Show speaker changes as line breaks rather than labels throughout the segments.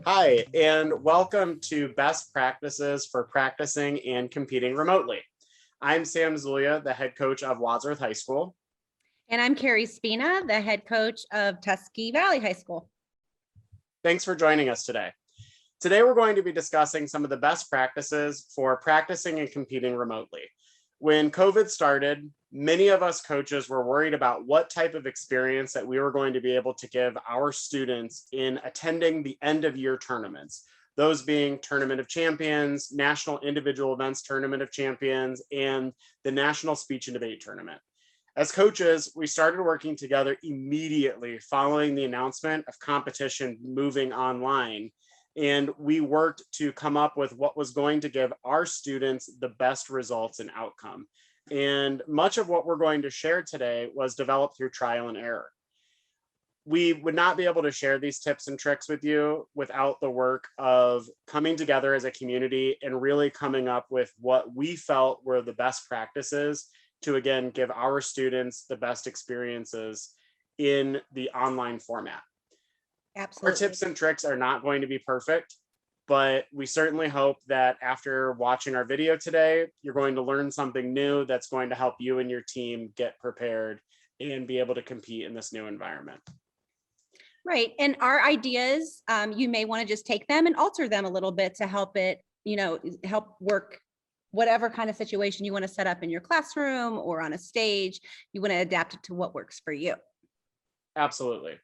Hi, and welcome to Best Practices for Practicing and Competing Remotely. I'm Sam Zulia, the head coach of Wadsworth High School.
And I'm Carrie Spina, the head coach of Tuskegee Valley High School.
Thanks for joining us today. Today, we're going to be discussing some of the best practices for practicing and competing remotely. When COVID started, many of us coaches were worried about what type of experience that we were going to be able to give our students in attending the end of year tournaments, those being Tournament of Champions, National Individual Events Tournament of Champions, and the National Speech and Debate Tournament. As coaches, we started working together immediately following the announcement of competition moving online. And we worked to come up with what was going to give our students the best results and outcome. And much of what we're going to share today was developed through trial and error. We would not be able to share these tips and tricks with you without the work of coming together as a community and really coming up with what we felt were the best practices to, again, give our students the best experiences in the online format.
Absolutely.
Our tips and tricks are not going to be perfect, but we certainly hope that after watching our video today, you're going to learn something new that's going to help you and your team get prepared and be able to compete in this new environment.
Right. And our ideas, you may want to just take them and alter them a little bit to help it, help work whatever kind of situation you want to set up in your classroom or on a stage. You want to adapt it to what works for you.
Absolutely.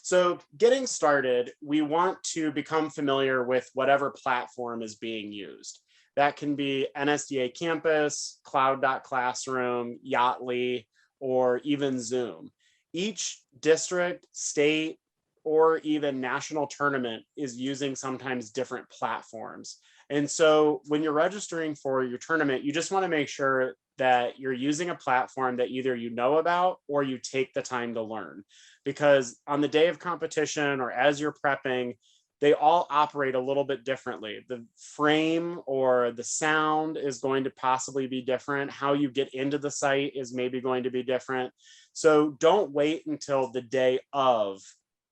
So getting started, we want to become familiar with whatever platform is being used. That can be NSDA Campus, Cloud.Classroom, Yotly, or even Zoom. Each district, state, or even national tournament is using sometimes different platforms. And so when you're registering for your tournament, you just want to make sure that you're using a platform that either you know about or you take the time to learn. Because on the day of competition or as you're prepping, they all operate a little bit differently. The frame or the sound is going to possibly be different. How you get into the site is maybe going to be different. So don't wait until the day of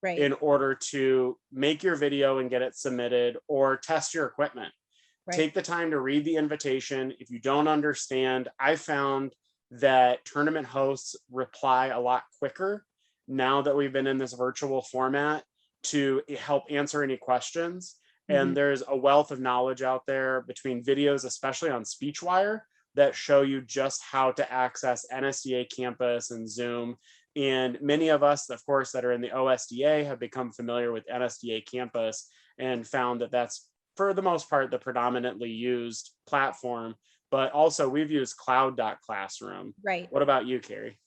in order to make your video and get it submitted or test your equipment. Right. Take the time to read the invitation. If you don't understand, I found that tournament hosts reply a lot quicker now that we've been in this virtual format to help answer any questions. Mm-hmm. And there's a wealth of knowledge out there between videos, especially on SpeechWire, that show you just how to access NSDA Campus and Zoom. And many of us, of course, that are in the OSDA have become familiar with NSDA Campus and found that that's, for the most part, the predominantly used platform. But also we've used Cloud.Classroom.
Right.
What about you, Carrie?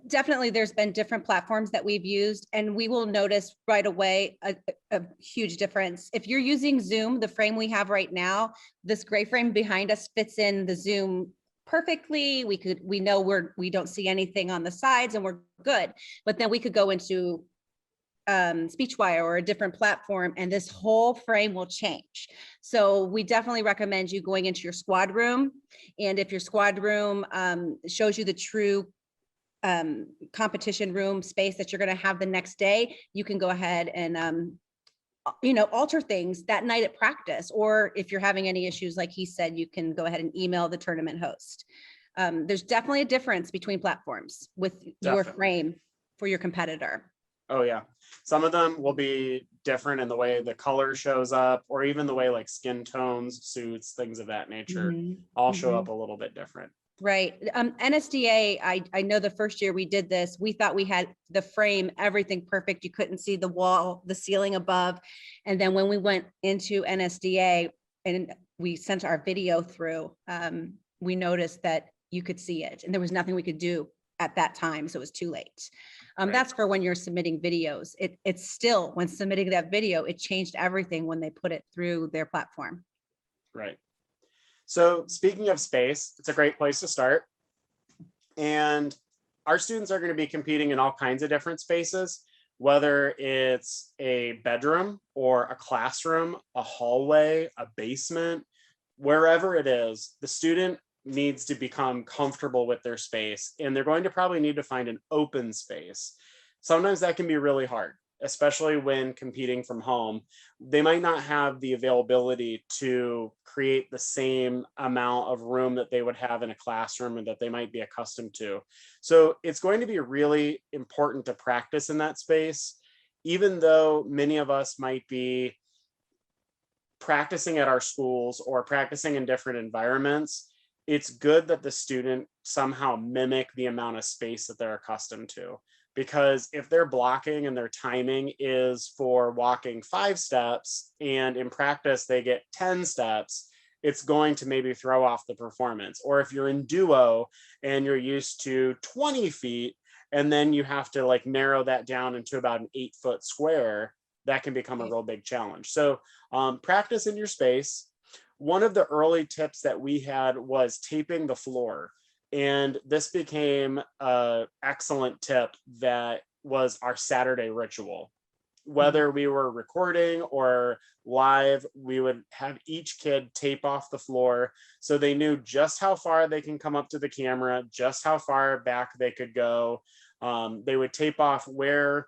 Definitely there's been different platforms that we've used, and we will notice right away a huge difference. If you're using Zoom, the frame we have right now, this gray frame behind us fits in the Zoom perfectly. We know we don't see anything on the sides and we're good. But then we could go into SpeechWire or a different platform and this whole frame will change. So we definitely recommend you going into your squad room. And if your squad room shows you the true competition room space that you're going to have the next day, you can go ahead and alter things that night at practice. Or if you're having any issues, like he said, you can go ahead and email the tournament host. There's definitely a difference between platforms with your frame for your competitor.
Oh yeah, some of them will be different in the way the color shows up, or even the way like skin tones, suits, things of that nature, all show up a little bit different.
Right. NSDA, I know the first year we did this, we thought we had the frame, everything perfect. You couldn't see the wall, the ceiling above. And then when we went into NSDA and we sent our video through, we noticed that you could see it and there was nothing we could do at that time. So it was too late. Right. That's for when you're submitting videos. It's still, when submitting that video, it changed everything when they put it through their platform.
Right. So speaking of space, it's a great place to start. And our students are going to be competing in all kinds of different spaces, whether it's a bedroom or a classroom, a hallway, a basement, wherever it is, the student needs to become comfortable with their space, and they're going to probably need to find an open space. Sometimes that can be really hard, especially when competing from home, they might not have the availability to create the same amount of room that they would have in a classroom and that they might be accustomed to. So it's going to be really important to practice in that space, even though many of us might be practicing at our schools or practicing in different environments. It's good that the student somehow mimic the amount of space that they're accustomed to. Because if they're blocking and their timing is for walking 5 steps and in practice they get 10 steps, it's going to maybe throw off the performance. Or if you're in duo and you're used to 20 feet and then you have to like narrow that down into about an 8-foot square, that can become a real big challenge. So practice in your space. One of the early tips that we had was taping the floor. And this became an excellent tip that was our Saturday ritual. Whether we were recording or live, we would have each kid tape off the floor so they knew just how far they can come up to the camera, just how far back they could go. They would tape off where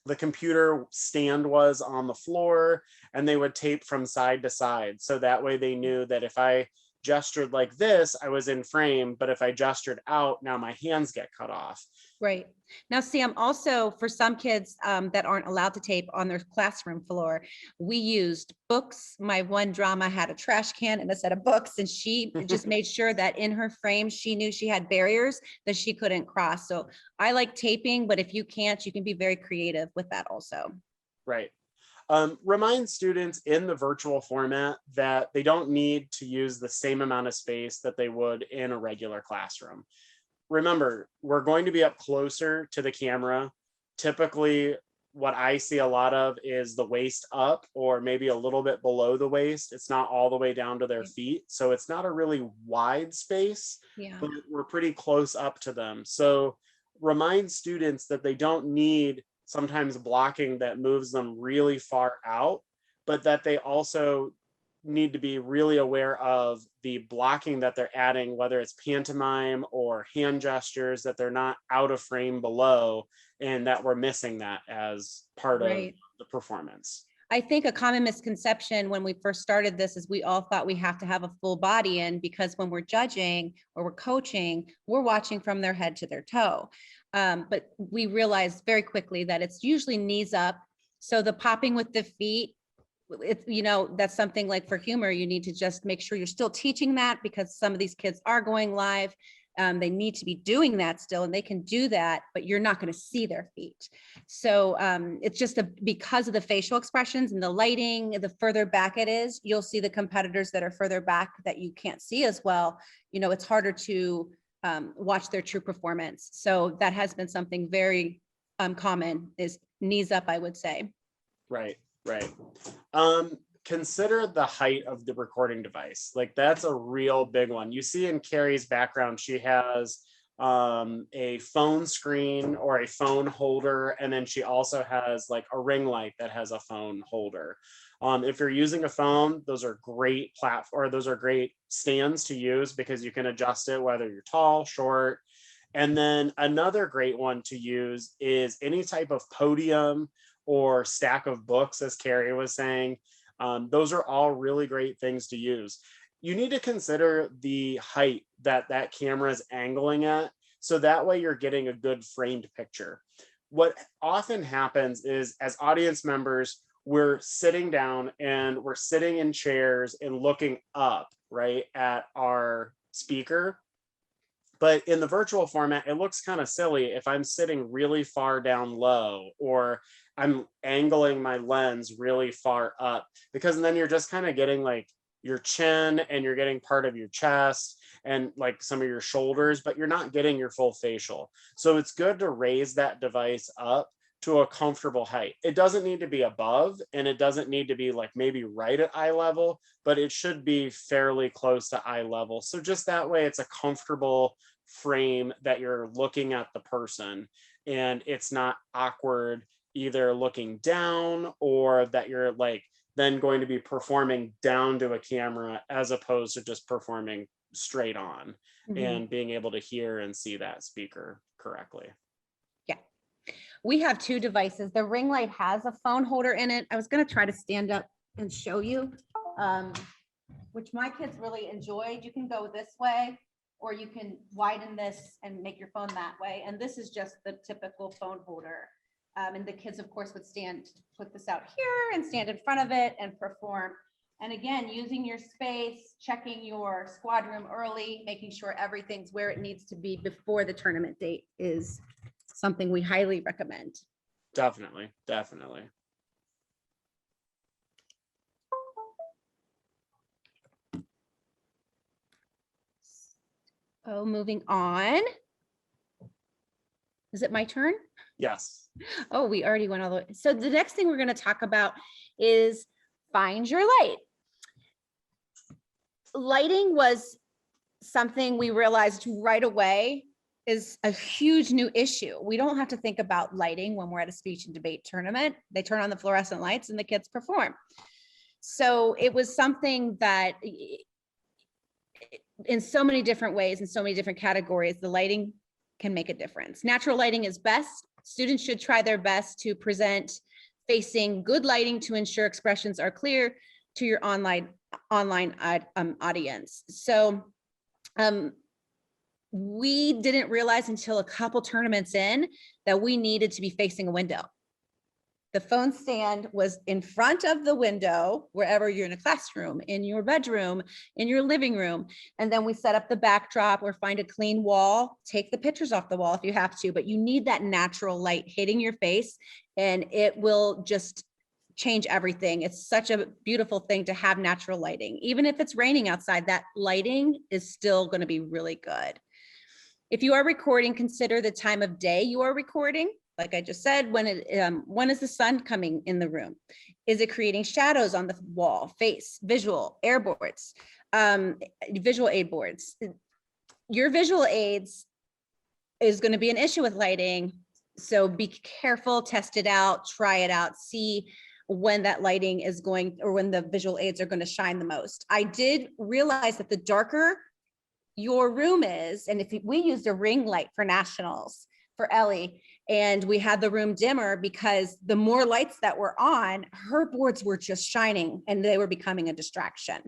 the computer stand was on the floor, and they would tape from side to side. So that way they knew that if I gestured like this, I was in frame, but if I gestured out, now my hands get cut off.
Right. Now, Sam, also for some kids that aren't allowed to tape on their classroom floor, we used books. My one drama had a trash can and a set of books, and she just made sure that in her frame, she knew she had barriers that she couldn't cross. So I like taping, but if you can't, you can be very creative with that also.
Right. Remind students in the virtual format that they don't need to use the same amount of space that they would in a regular classroom. Remember, we're going to be up closer to the camera. Typically, what I see a lot of is the waist up or maybe a little bit below the waist. It's not all the way down to their feet. So it's not a really wide space, but we're pretty close up to them. So remind students that they don't need sometimes blocking that moves them really far out, but that they also need to be really aware of the blocking that they're adding, whether it's pantomime or hand gestures, that they're not out of frame below, and that we're missing that as part of the performance.
I think a common misconception when we first started this is we all thought we have to have a full body in, because when we're judging or we're coaching, we're watching from their head to their toe. But we realized very quickly that it's usually knees up. So the popping with the feet, it's, you know, that's something like for humor, you need to just make sure you're still teaching that, because some of these kids are going live. They need to be doing that still, and they can do that, but you're not going to see their feet. So it's just because of the facial expressions and the lighting, the further back it is, you'll see the competitors that are further back that you can't see as well. You know, it's harder to watch their true performance. So that has been something very common, is knees up, I would say.
Right. Consider the height of the recording device. Like, that's a real big one. You see in Carrie's background, she has a phone screen or a phone holder, and then she also has like a ring light that has a phone holder. If you're using a phone, those are great those are great stands to use, because you can adjust it whether you're tall, short. And then another great one to use is any type of podium or stack of books, as Carrie was saying. Those are all really great things to use. You need to consider the height that that camera is angling at, so that way you're getting a good framed picture. What often happens is, as audience members, we're sitting down and we're sitting in chairs and looking up, right, at our speaker. But in the virtual format, it looks kind of silly if I'm sitting really far down low, or I'm angling my lens really far up, because then you're just kind of getting like your chin, and you're getting part of your chest and like some of your shoulders, but you're not getting your full facial. So it's good to raise that device up to a comfortable height. It doesn't need to be above, and it doesn't need to be like maybe right at eye level, but it should be fairly close to eye level. So just that way it's a comfortable frame that you're looking at the person, and it's not awkward either looking down, or that you're like then going to be performing down to a camera as opposed to just performing straight on, and being able to hear and see that speaker correctly.
Yeah. We have two devices. The ring light has a phone holder in it. I was going to try to stand up and show you, which my kids really enjoyed. You can go this way, or you can widen this and make your phone that way. And this is just the typical phone holder. And the kids, of course, would put this out here and stand in front of it and perform. And again, using your space, checking your squad room early, making sure everything's where it needs to be before the tournament date is something we highly recommend.
Definitely, definitely.
Oh, moving on. Is it my turn?
Yes.
Oh, we already went all the way. So the next thing we're going to talk about is find your light. Lighting was something we realized right away is a huge new issue. We don't have to think about lighting when we're at a speech and debate tournament. They turn on the fluorescent lights and the kids perform. So it was something that in so many different ways, in so many different categories, the lighting can make a difference. Natural lighting is best. Students should try their best to present facing good lighting to ensure expressions are clear to your online audience. So we didn't realize until a couple tournaments in that we needed to be facing a window. The phone stand was in front of the window, wherever you're in a classroom, in your bedroom, in your living room. And then we set up the backdrop or find a clean wall, take the pictures off the wall if you have to, but you need that natural light hitting your face and it will just change everything. It's such a beautiful thing to have natural lighting. Even if it's raining outside, that lighting is still going to be really good. If you are recording, consider the time of day you are recording. Like I just said, when is the sun coming in the room? Is it creating shadows on the wall, face, visual, air boards, visual aid boards? Your visual aids is going to be an issue with lighting. So be careful, test it out, try it out, see when that lighting is going, or when the visual aids are going to shine the most. I did realize that the darker your room is, and if we used a ring light for nationals for Ellie, and we had the room dimmer because the more lights that were on, her boards were just shining and they were becoming a distraction.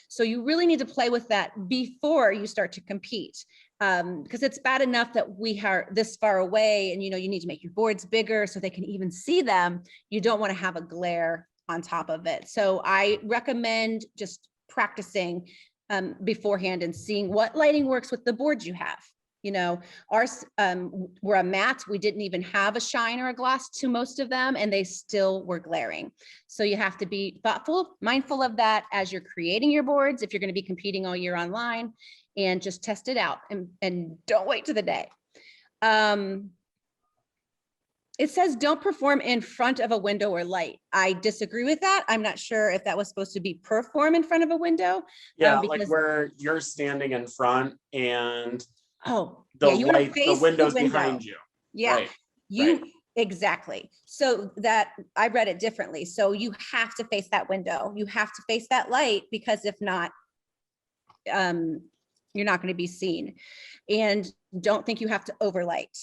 So you really need to play with that before you start to compete, because it's bad enough that we are this far away and you need to make your boards bigger so they can even see them. You don't want to have a glare on top of it. So I recommend just practicing beforehand and seeing what lighting works with the boards you have. Ours were a matte. We didn't even have a shine or a gloss to most of them, and they still were glaring. So you have to be thoughtful, mindful of that as you're creating your boards, if you're going to be competing all year online, and just test it out and don't wait to the day. It says don't perform in front of a window or light. I disagree with that. I'm not sure if that was supposed to be perform in front of a window.
Yeah, like where you're standing in front and
the light, the
window's behind you.
Yeah, right. Exactly. So that I read it differently. So you have to face that window. You have to face that light, because if not, you're not going to be seen. And don't think you have to overlight.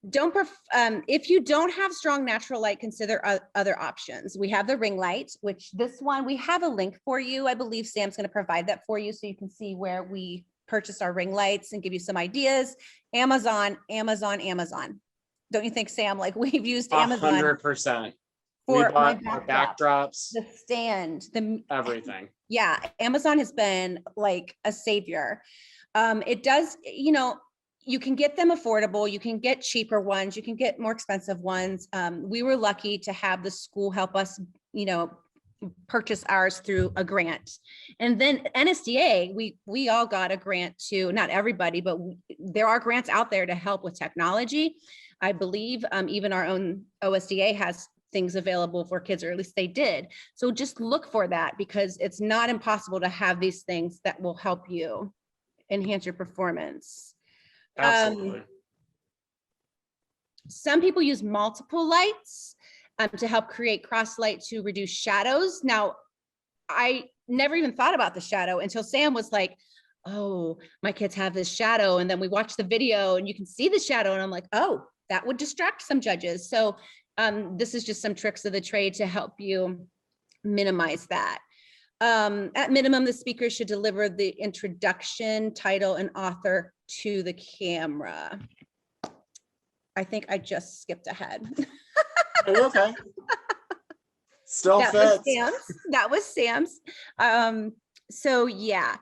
If you don't have strong natural light, consider other options. We have the ring light, which this one, we have a link for you. I believe Sam's going to provide that for you so you can see where we purchase our ring lights and give you some ideas. Amazon. Don't you think, Sam? Like, we've used Amazon
100%.
for
we bought our backdrops,
the stand,
everything.
Yeah, Amazon has been like a savior. It does, you can get them affordable. You can get cheaper ones. You can get more expensive ones. We were lucky to have the school help us, purchase ours through a grant. And then NSDA, we all got a grant too. Not everybody, but there are grants out there to help with technology. I believe even our own OSDA has things available for kids, or at least they did. So just look for that, because it's not impossible to have these things that will help you enhance your performance.
Absolutely.
Some people use multiple lights to help create cross light to reduce shadows. Now, I never even thought about the shadow until Sam was like, oh, my kids have this shadow. And then we watched the video and you can see the shadow. And I'm like, oh, that would distract some judges. So this is just some tricks of the trade to help you minimize that. At minimum, the speaker should deliver the introduction, title, and author to the camera. I think I just skipped ahead.
Are you okay? Still
That
fits.
was Sam's. That was Sam's. So yeah.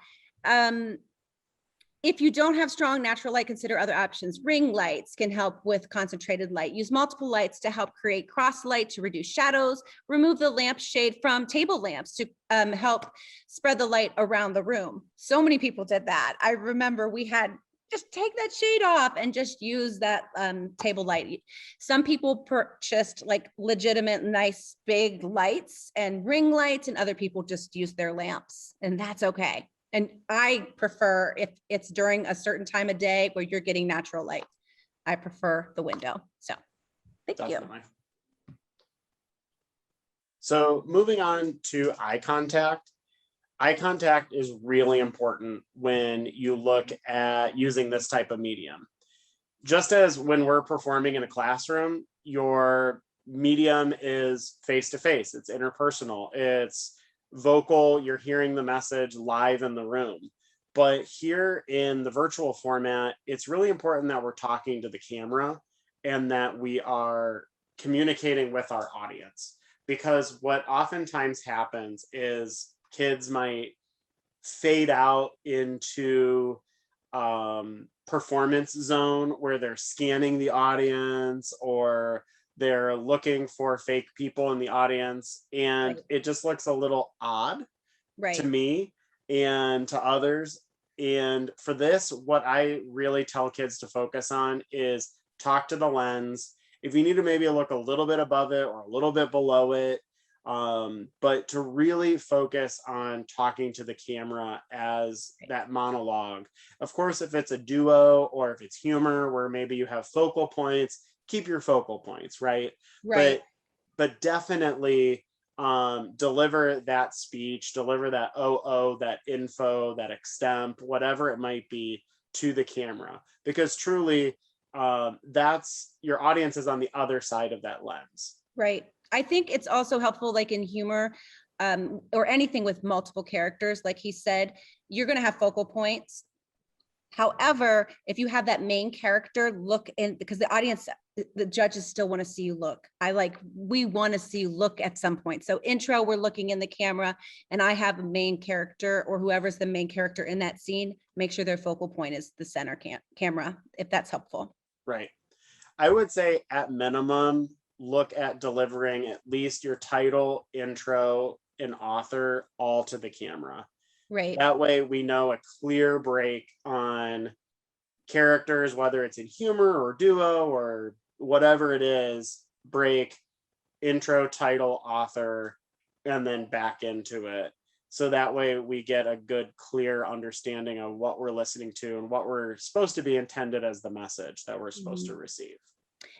If you don't have strong natural light, consider other options. Ring lights can help with concentrated light. Use multiple lights to help create cross light to reduce shadows. Remove the lamp shade from table lamps to help spread the light around the room. So many people did that. I remember we had just take that shade off and just use that table light. Some people purchased like legitimate, nice, big lights and ring lights, and other people just use their lamps, and that's okay. And I prefer, if it's during a certain time of day where you're getting natural light, I prefer the window. So thank
Definitely.
you.
So moving on to eye contact. Eye contact is really important when you look at using this type of medium. Just as when we're performing in a classroom, your medium is face-to-face, it's interpersonal, it's vocal, you're hearing the message live in the room. But here in the virtual format, it's really important that we're talking to the camera and that we are communicating with our audience. Because what oftentimes happens is kids might fade out into performance zone where they're scanning the audience or they're looking for fake people in the audience, and
Right.
it just looks a little odd to
Right.
me and to others. And for this, what I really tell kids to focus on is talk to the lens. If you need to maybe look a little bit above it or a little bit below it, but to really focus on talking to the camera as that monologue. Of course, if it's a duo or if it's humor where maybe you have focal points, keep your focal points, right?
Right.
But definitely deliver that speech, deliver that that info, that extemp, whatever it might be, to the camera, because truly that's your audience is on the other side of that lens.
Right. I think it's also helpful, like in humor, or anything with multiple characters, like he said, you're going to have focal points. However, if you have that main character look in, because the audience, the judges still want to see you look. We want to see you look at some point. So intro, we're looking in the camera, and I have a main character or whoever's the main character in that scene, make sure their focal point is the center camera, if that's helpful.
Right. I would say at minimum, look at delivering at least your title, intro, and author all to the camera.
Right.
That way we know a clear break on characters, whether it's in humor or duo or whatever it is, break, intro, title, author, and then back into it. So that way we get a good, clear understanding of what we're listening to and what we're supposed to be intended as the message that we're supposed to receive.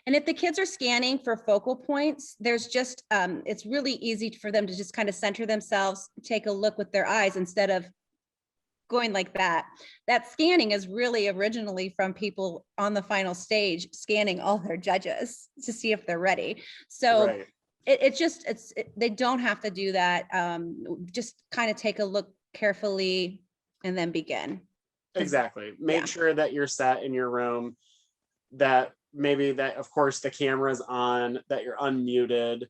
And if the kids are scanning for focal points, there's just, it's really easy for them to just kind of center themselves, take a look with their eyes instead of going like that. That scanning is really originally from people on the final stage, scanning all their judges to see if they're ready. So
right.
They don't have to do that. Just kind of take a look carefully and then begin.
Exactly. Make sure that you're set in your room, that maybe that of course the camera's on, that you're unmuted,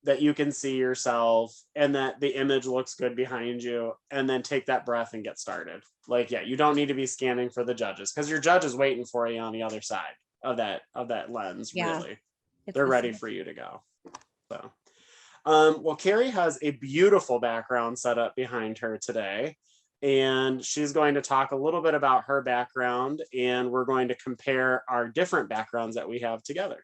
that you can see yourself, and that the image looks good behind you, and then take that breath and get started. Like, yeah, you don't need to be scanning for the judges because your judge is waiting for you on the other side of that lens. Really, they're ready for you to go. So well, Carrie has a beautiful background set up behind her today, and she's going to talk a little bit about her background, and we're going to compare our different backgrounds that we have together.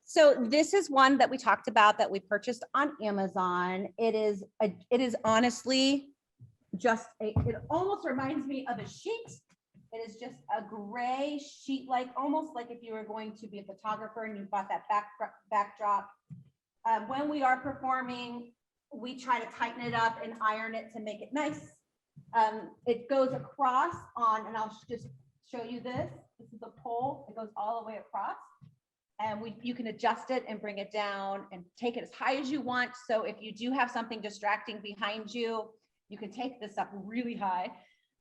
So this is one that we talked about that we purchased on Amazon. It is honestly just it almost reminds me of a sheet. It is just a gray sheet, like almost like if you were going to be a photographer and you bought that backdrop. When we are performing, we try to tighten it up and iron it to make it nice. It goes across on, and I'll just show you this. This is a pole that goes all the way across. And you can adjust it and bring it down and take it as high as you want. So if you do have something distracting behind you, you can take this up really high.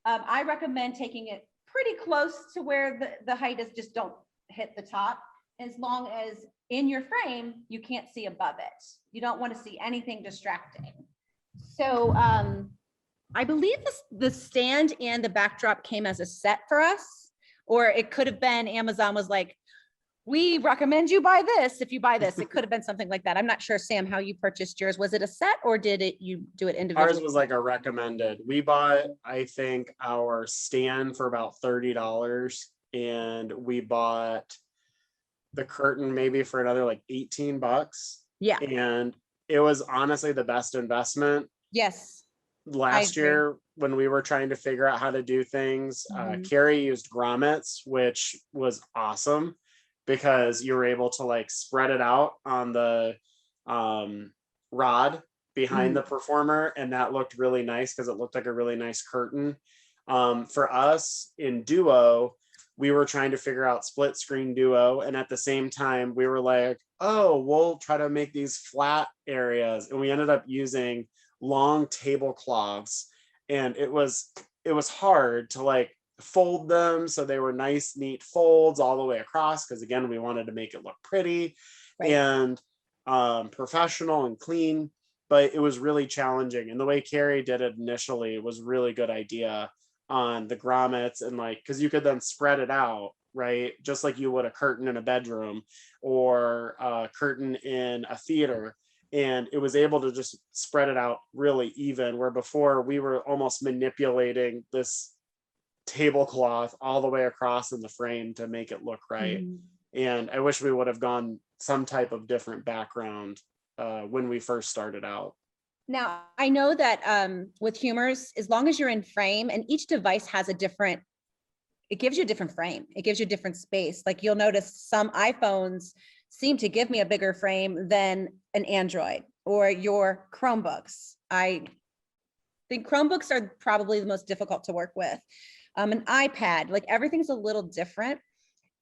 I recommend taking it pretty close to where the height is, just don't hit the top, as long as in your frame, you can't see above it. You don't want to see anything distracting. So I believe the stand and the backdrop came as a set for us, or it could have been Amazon was like, we recommend you buy this. If you buy this, it could have been something like that. I'm not sure, Sam, how you purchased yours. Was it a set or you do it individually?
Ours was like a recommended. We bought, I think, our stand for about $30, and we bought the curtain maybe for another like $18.
Yeah.
And it was honestly the best investment.
Yes.
Last year when we were trying to figure out how to do things, Carrie used grommets, which was awesome, because you were able to like spread it out on the rod behind the performer, and that looked really nice because it looked like a really nice curtain. For us in duo, we were trying to figure out split screen duo, and at the same time we were like, oh, we'll try to make these flat areas, and we ended up using long tablecloths, and it was hard to like fold them so they were nice neat folds all the way across, because again we wanted to make it look pretty and professional and clean, but it was really challenging. And the way Carrie did it initially was really good idea on the grommets, and like, because you could then spread it out, right, just like you would a curtain in a bedroom or a curtain in a theater, and it was able to just spread it out really even, where before we were almost manipulating this tablecloth all the way across in the frame to make it look right. And I wish we would have gone some type of different background when we first started out.
Now, I know that with Humors, as long as you're in frame, and each device has it gives you a different frame. It gives you a different space. Like you'll notice some iPhones seem to give me a bigger frame than an Android or your Chromebooks. I think Chromebooks are probably the most difficult to work with. An iPad, like everything's a little different.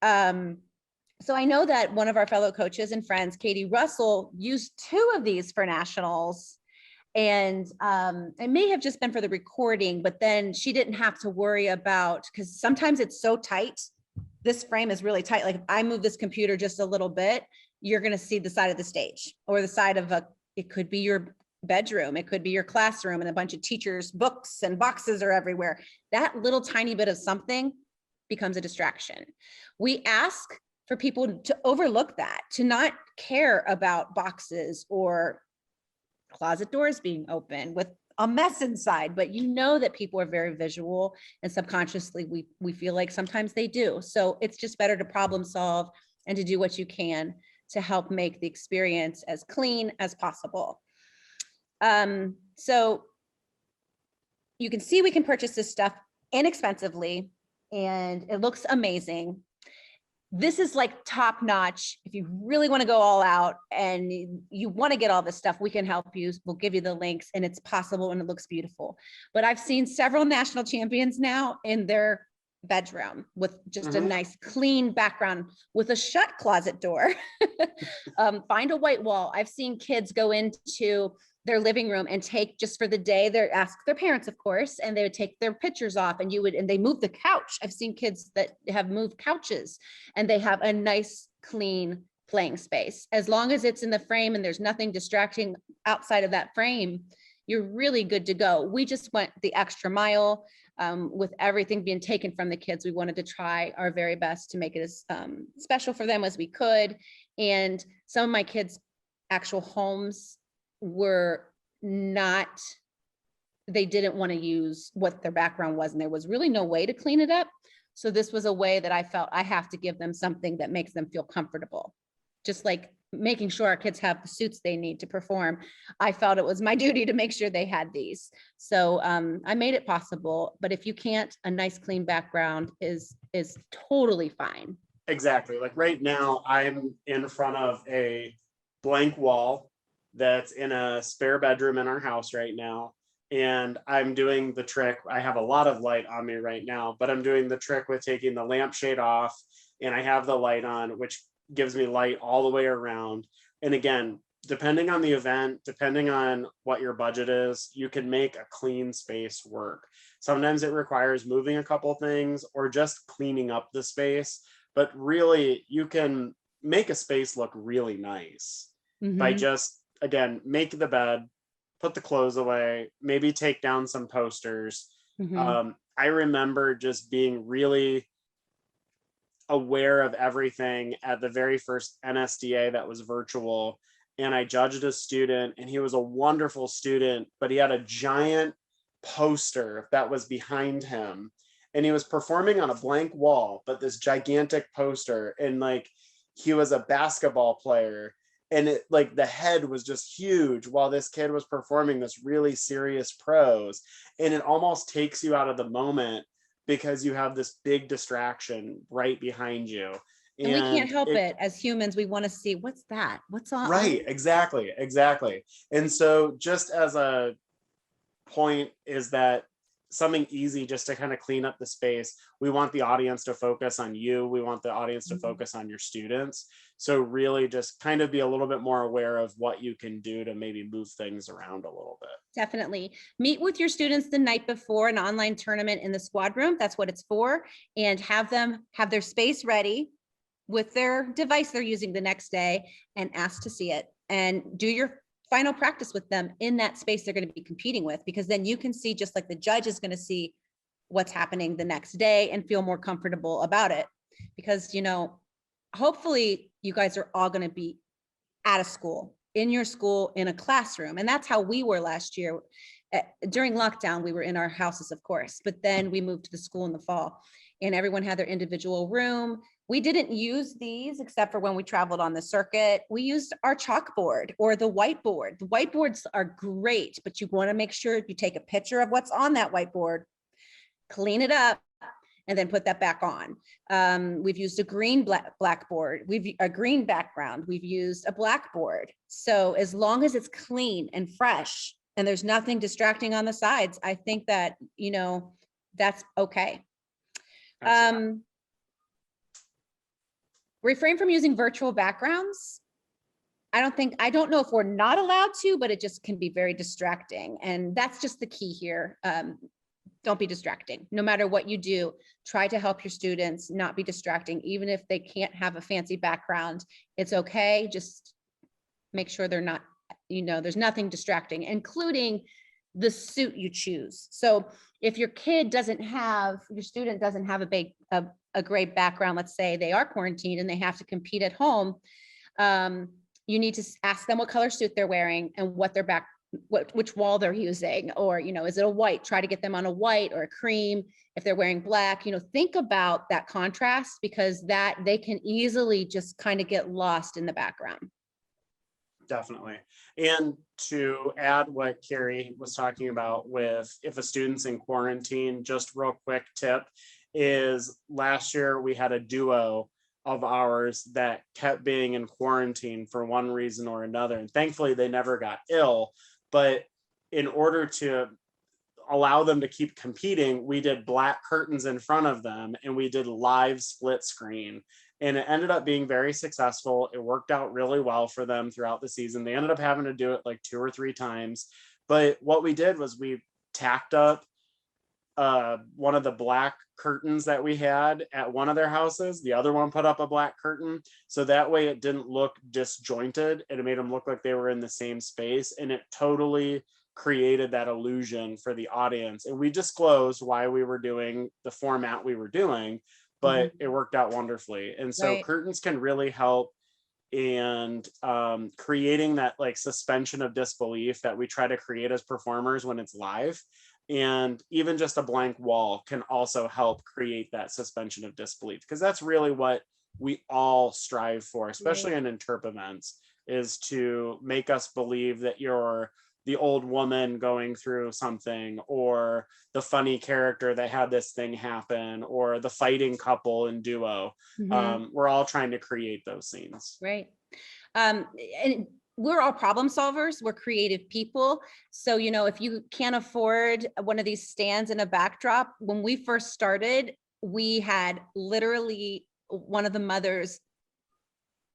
So I know that one of our fellow coaches and friends, Katie Russell, used 2 of these for nationals. And it may have just been for the recording, but then she didn't have to worry about, because sometimes it's so tight. This frame is really tight. Like if I move this computer just a little bit, you're going to see the side of the stage or the side of it could be your bedroom. It could be your classroom, and a bunch of teachers' books and boxes are everywhere. That little tiny bit of something becomes a distraction. We ask for people to overlook that, to not care about boxes or closet doors being open with a mess inside, but you know that people are very visual, and subconsciously we feel like sometimes they do. So it's just better to problem solve and to do what you can to help make the experience as clean as possible. So you can see we can purchase this stuff inexpensively, and it looks amazing. This is like top notch. If you really want to go all out and you want to get all this stuff, we can help you. We'll give you the links, and it's possible, and it looks beautiful. But I've seen several national champions now in their bedroom with just a nice clean background with a shut closet door. Find a white wall. I've seen kids go into their living room and take, just for the day, they ask their parents, of course, and they would take their pictures off, and they move the couch. I've seen kids that have moved couches, and they have a nice clean playing space. As long as it's in the frame and there's nothing distracting outside of that frame, you're really good to go. We just went the extra mile with everything being taken from the kids. We wanted to try our very best to make it as special for them as we could. And some of my kids' actual homes were not, they didn't want to use what their background was, and there was really no way to clean it up. So this was a way that I felt I have to give them something that makes them feel comfortable. Just like making sure our kids have the suits they need to perform, I felt it was my duty to make sure they had these. So I made it possible, but if you can't, a nice clean background is totally fine.
Exactly. Like right now, I'm in front of a blank wall that's in a spare bedroom in our house right now. and I'm doing the trick. I have a lot of light on me right now, but I'm doing the trick with taking the lampshade off, and I have the light on, which gives me light all the way around. And again, depending on the event, depending on what your budget is, you can make a clean space work. Sometimes it requires moving a couple things or just cleaning up the space, but really you can make a space look really nice by
Mhm.
just, again, make the bed, put the clothes away, maybe take down some posters.
Mhm.
I remember just being really aware of everything at the very first NSDA that was virtual. And I judged a student, and he was a wonderful student, but he had a giant poster that was behind him. And he was performing on a blank wall, but this gigantic poster. And like he was a basketball player. And it like the head was just huge while this kid was performing this really serious prose. And it almost takes you out of the moment because you have this big distraction right behind you.
And we can't
And
help
it,
it as humans. We want to see what's that? What's on?
right, exactly, exactly. And so, just as a point, is that something easy just to kind of clean up the space. We want the audience to focus on you, we want the audience to
Mhm.
focus on your students. So, really, just kind of be a little bit more aware of what you can do to maybe move things around a little bit.
Definitely. Meet with your students the night before an online tournament in the squad room. That's what it's for. And have them have their space ready with their device they're using the next day and ask to see it. And do your final practice with them in that space they're going to be competing with, because then you can see, just like the judge is going to see what's happening the next day and feel more comfortable about it. Because, hopefully you guys are all going to be at a school, in your school, in a classroom. And that's how we were last year. During lockdown, we were in our houses, of course, but then we moved to the school in the fall and everyone had their individual room. We didn't use these except for when we traveled on the circuit. We used our chalkboard or the whiteboard. The whiteboards are great, but you want to make sure you take a picture of what's on that whiteboard, clean it up, and then put that back on. We've used a green blackboard. We've a green background. We've used a blackboard. So as long as it's clean and fresh and there's nothing distracting on the sides, I think that, that's okay.
Absolutely.
Refrain from using virtual backgrounds. I don't know if we're not allowed to, but it just can be very distracting. And that's just the key here. Don't be distracting. No matter what you do, try to help your students not be distracting. Even if they can't have a fancy background, it's okay. Just make sure they're not, there's nothing distracting, including the suit you choose. So if your student doesn't have a great background, let's say they are quarantined and they have to compete at home, you need to ask them what color suit they're wearing and which wall they're using, or, is it a white? Try to get them on a white or a cream. If they're wearing black, think about that contrast, because that they can easily just kind of get lost in the background.
Definitely. And to add what Carrie was talking about with if a student's in quarantine, just real quick tip is last year we had a duo of ours that kept being in quarantine for one reason or another. And thankfully they never got ill. But in order to allow them to keep competing, we did black curtains in front of them and we did live split screen. And it ended up being very successful. It worked out really well for them throughout the season. They ended up having to do it like 2 or 3 times. But what we did was we tacked up one of the black curtains that we had at one of their houses. The other one put up a black curtain. So that way it didn't look disjointed. It made them look like they were in the same space. And it totally created that illusion for the audience. And we disclosed why we were doing the format we were doing, but it worked out wonderfully. And so
Right.
curtains can really help and creating that like suspension of disbelief that we try to create as performers when it's live. And even just a blank wall can also help create that suspension of disbelief, because that's really what we all strive for, especially
Right.
in interp events, is to make us believe that you're the old woman going through something, or the funny character that had this thing happen, or the fighting couple in duo.
Mhm.
We're all trying to create those scenes.
Right. And we're all problem solvers. We're creative people. So, you know, if you can't afford one of these stands and a backdrop, when we first started, we had literally one of the mothers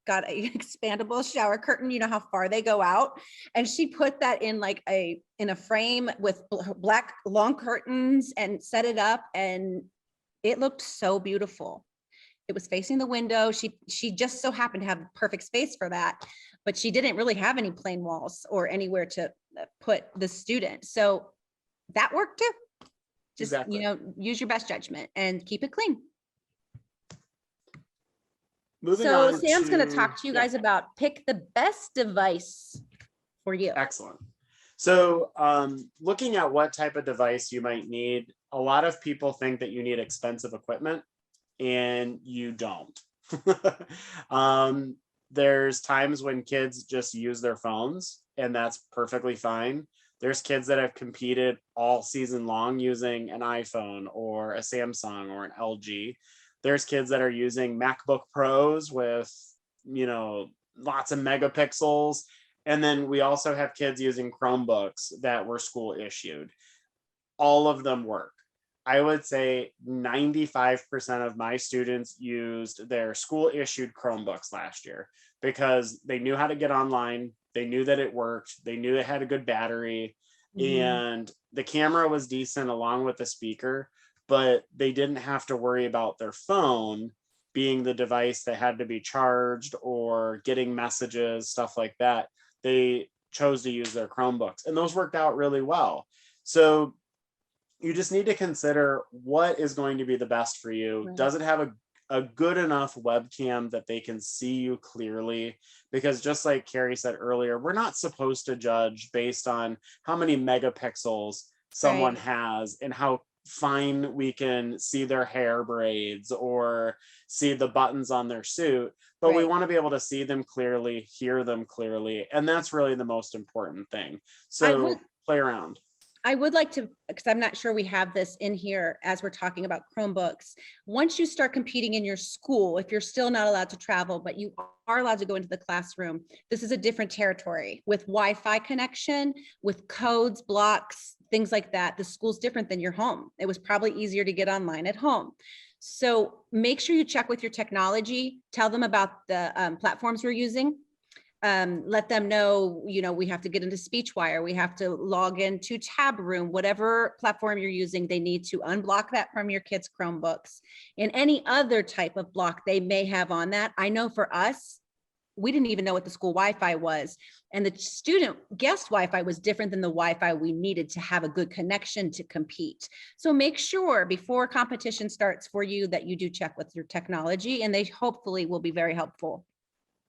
got a expandable shower curtain, you know how far they go out, and she put that in like in a frame with black long curtains and set it up, and it looked so beautiful. It was facing the window. She just so happened to have the perfect space for that, but she didn't really have any plain walls or anywhere to put the student. So that worked too. Just,
Exactly.
you know, use your best judgment and keep it clean.
Moving
So
on
Sam's going to
to,
talk to you
yeah,
guys about pick the best device for you.
excellent. So looking at what type of device you might need, a lot of people think that you need expensive equipment, and you don't. There's times when kids just use their phones, and that's perfectly fine. There's kids that have competed all season long using an iPhone or a Samsung or an LG. There's kids that are using MacBook Pros with, you know, lots of megapixels. And then we also have kids using Chromebooks that were school issued. All of them work. I would say 95% of my students used their school issued Chromebooks last year because they knew how to get online. They knew that it worked. They knew it had a good battery, and the camera was decent along with the speaker, but they didn't have to worry about their phone being the device that had to be charged or getting messages, stuff like that. They chose to use their Chromebooks, and those worked out really well. So you just need to consider what is going to be the best for you.
Right.
Does it have a good enough webcam that they can see you clearly? Because just like Carrie said earlier, we're not supposed to judge based on how many megapixels someone
Right.
has and how fine we can see their hair braids or see the buttons on their suit, but we
Right.
want to be able to see them clearly, hear them clearly, and that's really the most important thing.
I
So
would
play around.
I would like to, because I'm not sure we have this in here as we're talking about Chromebooks. Once you start competing in your school, if you're still not allowed to travel, but you are allowed to go into the classroom, this is a different territory with Wi-Fi connection, with codes, blocks, things like that. The school's different than your home. It was probably easier to get online at home. So make sure you check with your technology, tell them about the platforms we're using. Let them know, you know, we have to get into SpeechWire, we have to log into Tab Room, whatever platform you're using, they need to unblock that from your kids' Chromebooks and any other type of block they may have on that. I know for us, we didn't even know what the school Wi-Fi was. And the student guest Wi-Fi was different than the Wi-Fi we needed to have a good connection to compete. So make sure before competition starts for you that you do check with your technology, and they hopefully will be very helpful.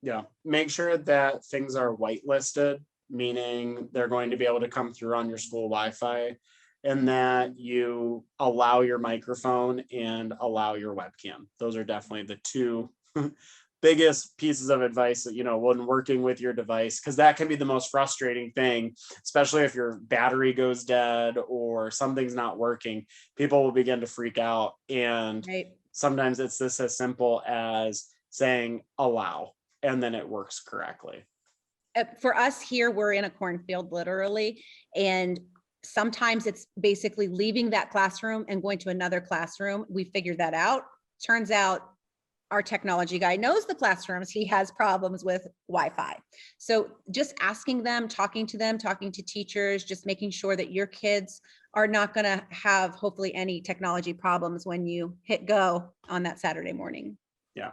Yeah, make sure that things are whitelisted, meaning they're going to be able to come through on your school Wi-Fi, and that you allow your microphone and allow your webcam. Those are definitely the two biggest pieces of advice that, you know, when working with your device, because that can be the most frustrating thing, especially if your battery goes dead or something's not working. People will begin to freak out. And
Right.
sometimes it's this as simple as saying allow, and then it works correctly.
For us here, we're in a cornfield literally, and sometimes it's basically leaving that classroom and going to another classroom. We figured that out. Turns out our technology guy knows the classrooms he has problems with Wi-Fi. So just asking them, talking to teachers, just making sure that your kids are not going to have hopefully any technology problems when you hit go on that Saturday morning.
Yeah.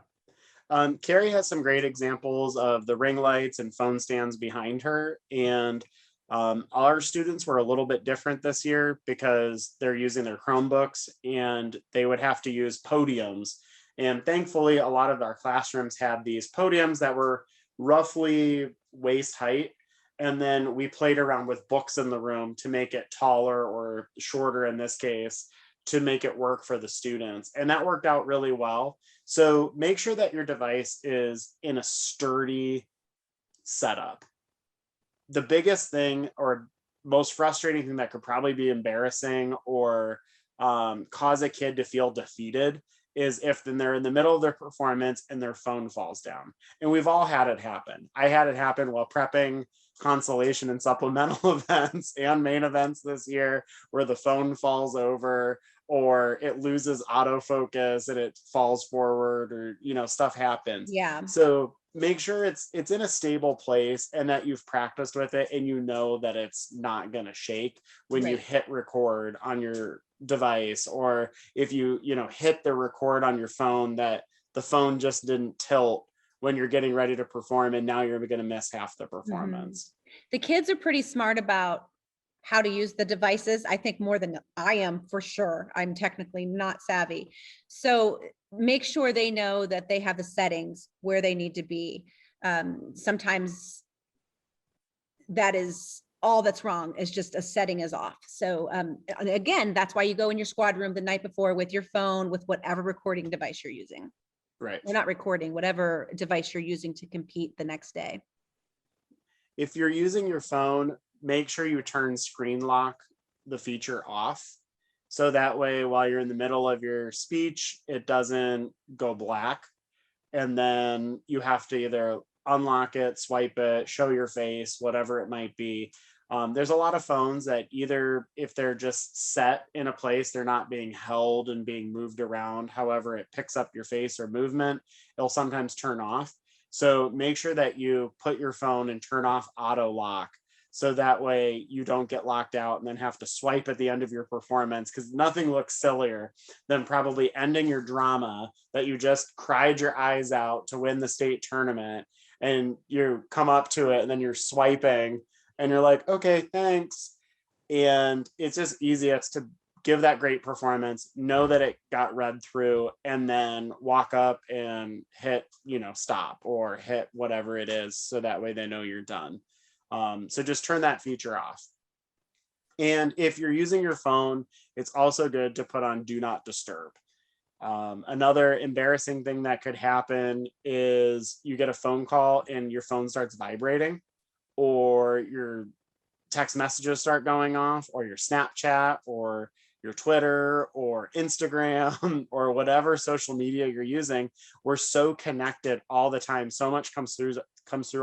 Carrie has some great examples of the ring lights and phone stands behind her. And our students were a little bit different this year because they're using their Chromebooks and they would have to use podiums. And thankfully, a lot of our classrooms had these podiums that were roughly waist height. And then we played around with books in the room to make it taller or shorter in this case, to make it work for the students. And that worked out really well. So make sure that your device is in a sturdy setup. The biggest thing or most frustrating thing that could probably be embarrassing or cause a kid to feel defeated is if then they're in the middle of their performance and their phone falls down. And we've all had it happen. I had it happen while prepping consolation and supplemental events and main events this year, where the phone falls over or it loses autofocus and it falls forward, or stuff happens.
Yeah.
So make sure it's in a stable place and that you've practiced with it and that it's not going to shake when you
Right.
hit record on your device, or if you hit the record on your phone, that the phone just didn't tilt when you're getting ready to perform and now you're going to miss half the performance.
The kids are pretty smart about how to use the devices, I think, more than I am, for sure. I'm technically not savvy. So make sure they know that they have the settings where they need to be. Sometimes that is all that's wrong, is just a setting is off. So again, that's why you go in your squad room the night before with your phone, with whatever recording device you're using.
Right.
You're not recording, whatever device you're using to compete the next day.
If you're using your phone, make sure you turn screen lock, the feature, off. So that way, while you're in the middle of your speech, it doesn't go black. And then you have to either unlock it, swipe it, show your face, whatever it might be. There's a lot of phones that either, if they're just set in a place, they're not being held and being moved around, however it picks up your face or movement, it'll sometimes turn off. So make sure that you put your phone and turn off auto lock, so that way you don't get locked out and then have to swipe at the end of your performance, because nothing looks sillier than probably ending your drama that you just cried your eyes out to win the state tournament, and you come up to it and then you're swiping and you're like, okay, thanks. And it's just easiest to give that great performance, know that it got read through, and then walk up and hit, stop or hit whatever it is. So that way they know you're done. So just turn that feature off. And if you're using your phone, it's also good to put on do not disturb. Another embarrassing thing that could happen is you get a phone call and your phone starts vibrating, or your text messages start going off, or your Snapchat, or your Twitter, or Instagram, or whatever social media you're using. We're so connected all the time. So much comes through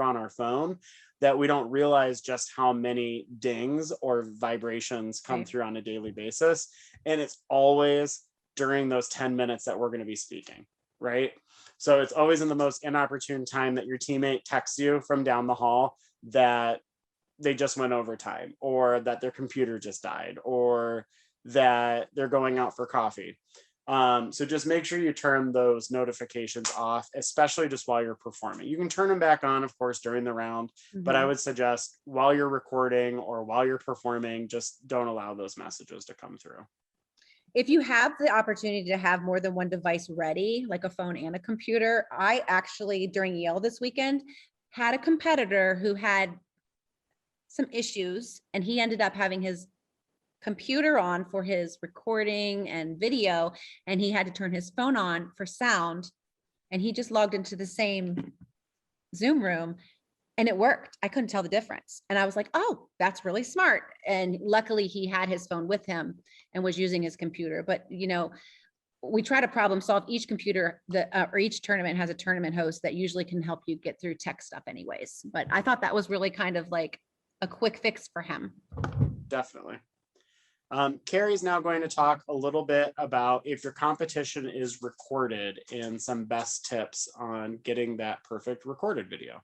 on our phone that we don't realize just how many dings or vibrations come through on a daily basis. And it's always during those 10 minutes that we're going to be speaking, right? So it's always in the most inopportune time that your teammate texts you from down the hall that they just went overtime, or that their computer just died, or that they're going out for coffee. So just make sure you turn those notifications off, especially just while you're performing. You can turn them back on, of course, during the round, but I would suggest while you're recording or while you're performing, just don't allow those messages to come through.
If you have the opportunity to have more than one device ready, like a phone and a computer, I actually, during Yale this weekend, had a competitor who had some issues, and he ended up having his computer on for his recording and video, and he had to turn his phone on for sound, and he just logged into the same Zoom room and it worked. I couldn't tell the difference. And I was like, oh, that's really smart. And luckily he had his phone with him and was using his computer. But, we try to problem solve. Each computer or each tournament has a tournament host that usually can help you get through tech stuff anyways. But I thought that was really kind of like a quick fix for him.
Definitely. Carrie's now going to talk a little bit about if your competition is recorded and some best tips on getting that perfect recorded video.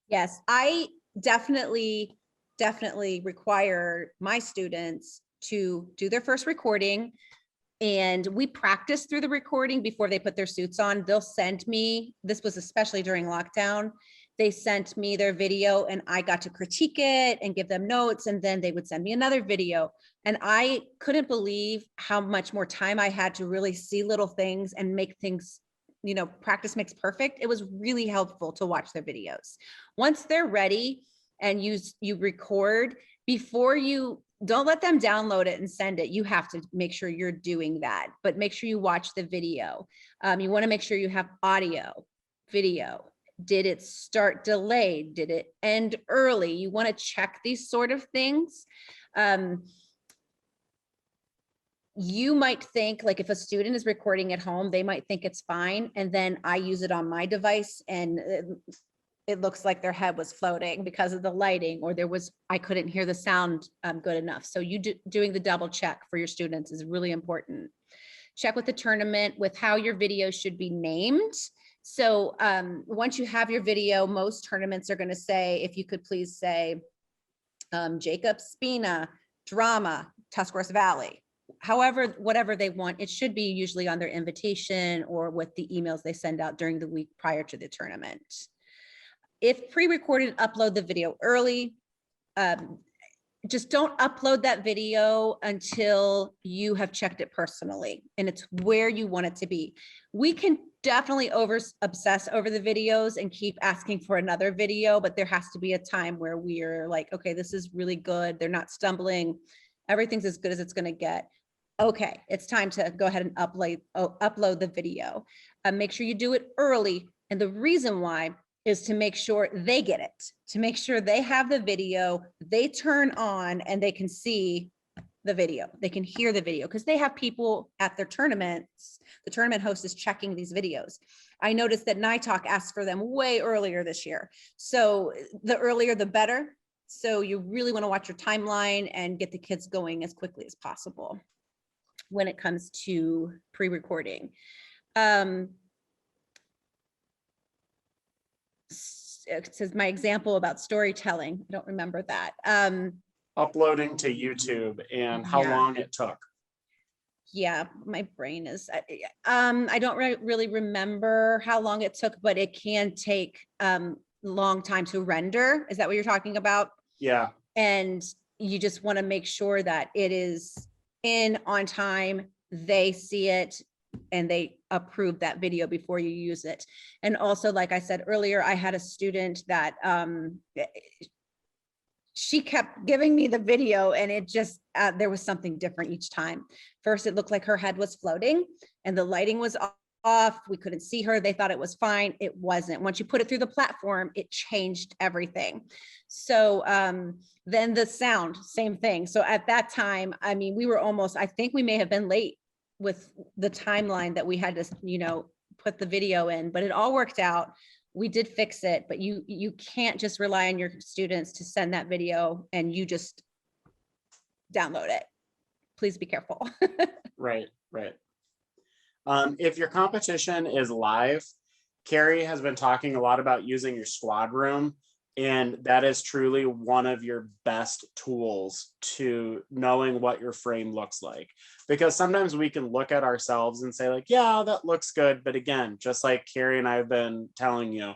Yes, I definitely require my students to do their first recording, and we practice through the recording before they put their suits on. They'll send me, this was especially during lockdown, they sent me their video and I got to critique it and give them notes, and then they would send me another video. And I couldn't believe how much more time I had to really see little things and make things, practice makes perfect. It was really helpful to watch their videos. Once they're ready and you record, before you, don't let them download it and send it. You have to make sure you're doing that, but make sure you watch the video. You want to make sure you have audio, video. Did it start delayed? Did it end early? You want to check these sort of things. You might think, like, if a student is recording at home, they might think it's fine. And then I use it on my device and it looks like their head was floating because of the lighting, or I couldn't hear the sound good enough. So doing the double check for your students is really important. Check with the tournament with how your video should be named. So once you have your video, most tournaments are going to say, if you could please say Jacob Spina, drama, Tuscarawas Valley. However, whatever they want, it should be usually on their invitation or with the emails they send out during the week prior to the tournament. If pre-recorded, upload the video early. Just don't upload that video until you have checked it personally and it's where you want it to be. We can definitely obsess over the videos and keep asking for another video, but there has to be a time where we're like, okay, this is really good. They're not stumbling. Everything's as good as it's going to get. Okay, it's time to go ahead and upload the video. Make sure you do it early. And the reason why is to make sure they get it, to make sure they have the video, they turn on and they can see the video, they can hear the video, because they have people at their tournaments. The tournament host is checking these videos. I noticed that NITALK asked for them way earlier this year. So the earlier, the better. So you really want to watch your timeline and get the kids going as quickly as possible when it comes to pre-recording. It says my example about storytelling. I don't remember that.
Uploading to YouTube and how long it took.
Yeah, my brain is, I don't really remember how long it took, but it can take long time to render. Is that what you're talking about?
Yeah.
And you just want to make sure that it is in on time, they see it, and they approve that video before you use it. And also, like I said earlier, I had a student that she kept giving me the video and it just, there was something different each time. First, it looked like her head was floating and the lighting was off. We couldn't see her. They thought it was fine. It wasn't. Once you put it through the platform, it changed everything. So then the sound, same thing. So at that time, I mean, we were almost, I think we may have been late with the timeline that we had to, put the video in, but it all worked out. We did fix it, but you can't just rely on your students to send that video and you just download it. Please be careful.
Right. If your competition is live, Carrie has been talking a lot about using your squad room, and that is truly one of your best tools to knowing what your frame looks like. Because sometimes we can look at ourselves and say like, yeah, that looks good. But again, just like Carrie and I have been telling you,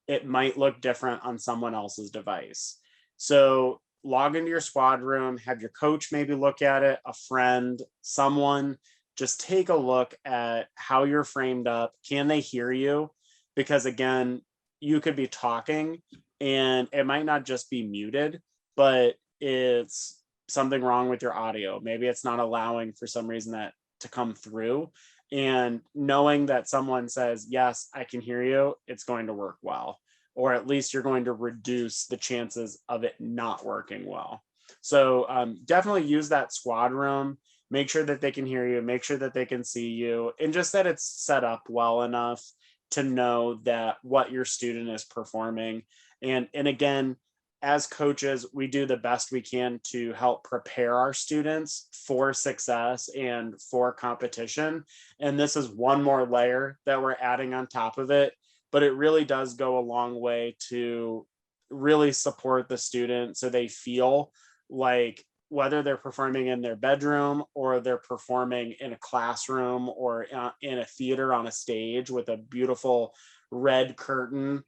it might look different on someone else's device. So log into your squad room, have your coach maybe look at it, a friend, someone, just take a look at how you're framed up. Can they hear you? Because again, you could be talking and it might not just be muted, but it's something wrong with your audio. Maybe it's not allowing for some reason that to come through. And knowing that someone says, yes, I can hear you, it's going to work well. Or at least you're going to reduce the chances of it not working well. So definitely use that squad room. Make sure that they can hear you, make sure that they can see you, and just that it's set up well enough to know that what your student is performing. And again, as coaches, we do the best we can to help prepare our students for success and for competition. And this is one more layer that we're adding on top of it, but it really does go a long way to really support the student so they feel like whether they're performing in their bedroom or they're performing in a classroom or in a theater on a stage with a beautiful red curtain,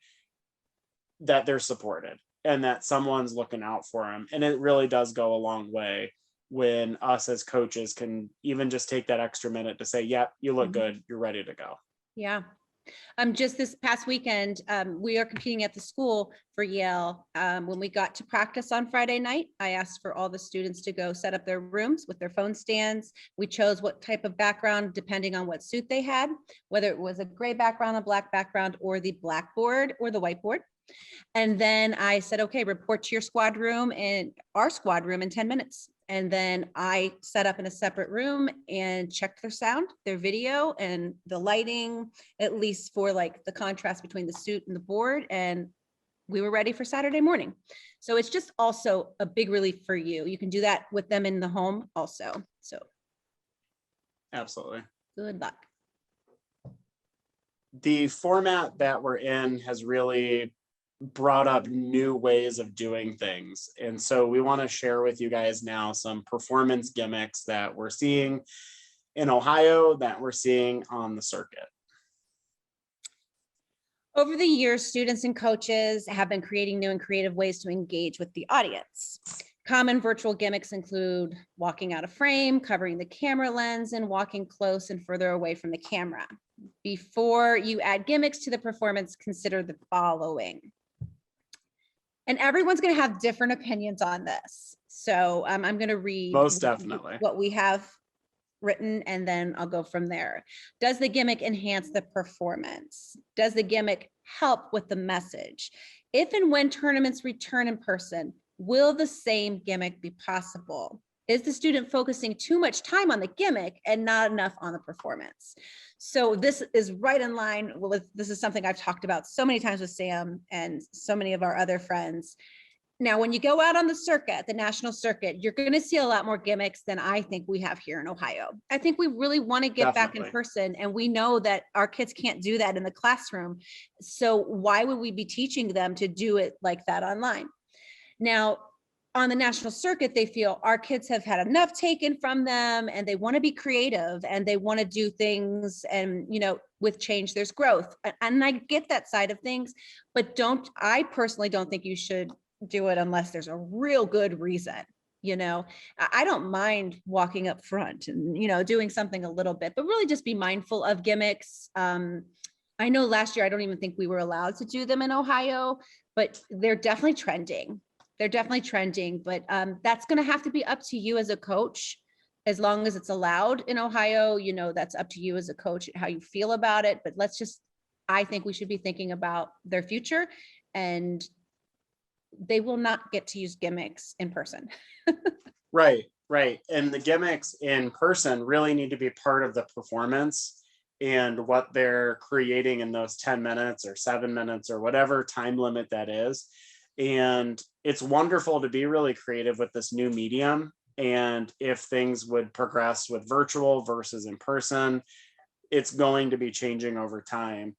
that they're supported and that someone's looking out for them. And it really does go a long way when us as coaches can even just take that extra minute to say, yep, you look good, you're ready to go.
Yeah. Just this past weekend, we are competing at the school for Yale. When we got to practice on Friday night, I asked for all the students to go set up their rooms with their phone stands. We chose what type of background, depending on what suit they had, whether it was a gray background, a black background, or the blackboard or the whiteboard. And then I said, okay, report to your squad room and our squad room in 10 minutes. And then I set up in a separate room and checked their sound, their video, and the lighting, at least for like the contrast between the suit and the board. And we were ready for Saturday morning. So it's just also a big relief for you. You can do that with them in the home also. So
Absolutely.
good luck.
The format that we're in has really brought up new ways of doing things. And so we want to share with you guys now some performance gimmicks that we're seeing in Ohio, that we're seeing on the circuit.
Over the years, students and coaches have been creating new and creative ways to engage with the audience. Common virtual gimmicks include walking out of frame, covering the camera lens, and walking close and further away from the camera. Before you add gimmicks to the performance, consider the following. And everyone's going to have different opinions on this. So I'm going to read
Most definitely
what we have written, and then I'll go from there. Does the gimmick enhance the performance? Does the gimmick help with the message? If and when tournaments return in person, will the same gimmick be possible? Is the student focusing too much time on the gimmick and not enough on the performance? So this is right in line with, this is something I've talked about so many times with Sam and so many of our other friends. Now, when you go out on the circuit, the national circuit, you're going to see a lot more gimmicks than I think we have here in Ohio. I think we really want to get back in person, and we know that our kids can't do that in the classroom. So why would we be teaching them to do it like that online? Now, on the national circuit, they feel our kids have had enough taken from them, and they want to be creative and they want to do things, and with change there's growth, and I get that side of things, but I personally don't think you should do it unless there's a real good reason. I don't mind walking up front and doing something a little bit, but really just be mindful of gimmicks. I know last year I don't even think we were allowed to do them in Ohio, but they're definitely trending. But that's going to have to be up to you as a coach. As long as it's allowed in Ohio, that's up to you as a coach, how you feel about it. But I think we should be thinking about their future, and they will not get to use gimmicks in person.
Right. And the gimmicks in person really need to be part of the performance and what they're creating in those 10 minutes or 7 minutes or whatever time limit that is. And it's wonderful to be really creative with this new medium. And if things would progress with virtual versus in person, it's going to be changing over time.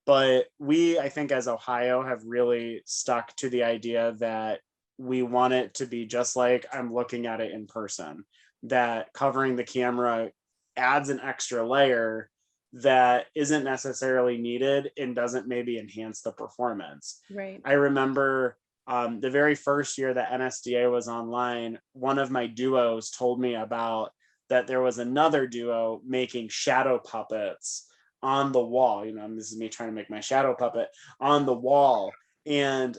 But I think as Ohio, have really stuck to the idea that we want it to be just like I'm looking at it in person, that covering the camera adds an extra layer that isn't necessarily needed and doesn't maybe enhance the performance.
Right.
I remember the very first year that NSDA was online, one of my duos told me about that there was another duo making shadow puppets on the wall. This is me trying to make my shadow puppet on the wall, and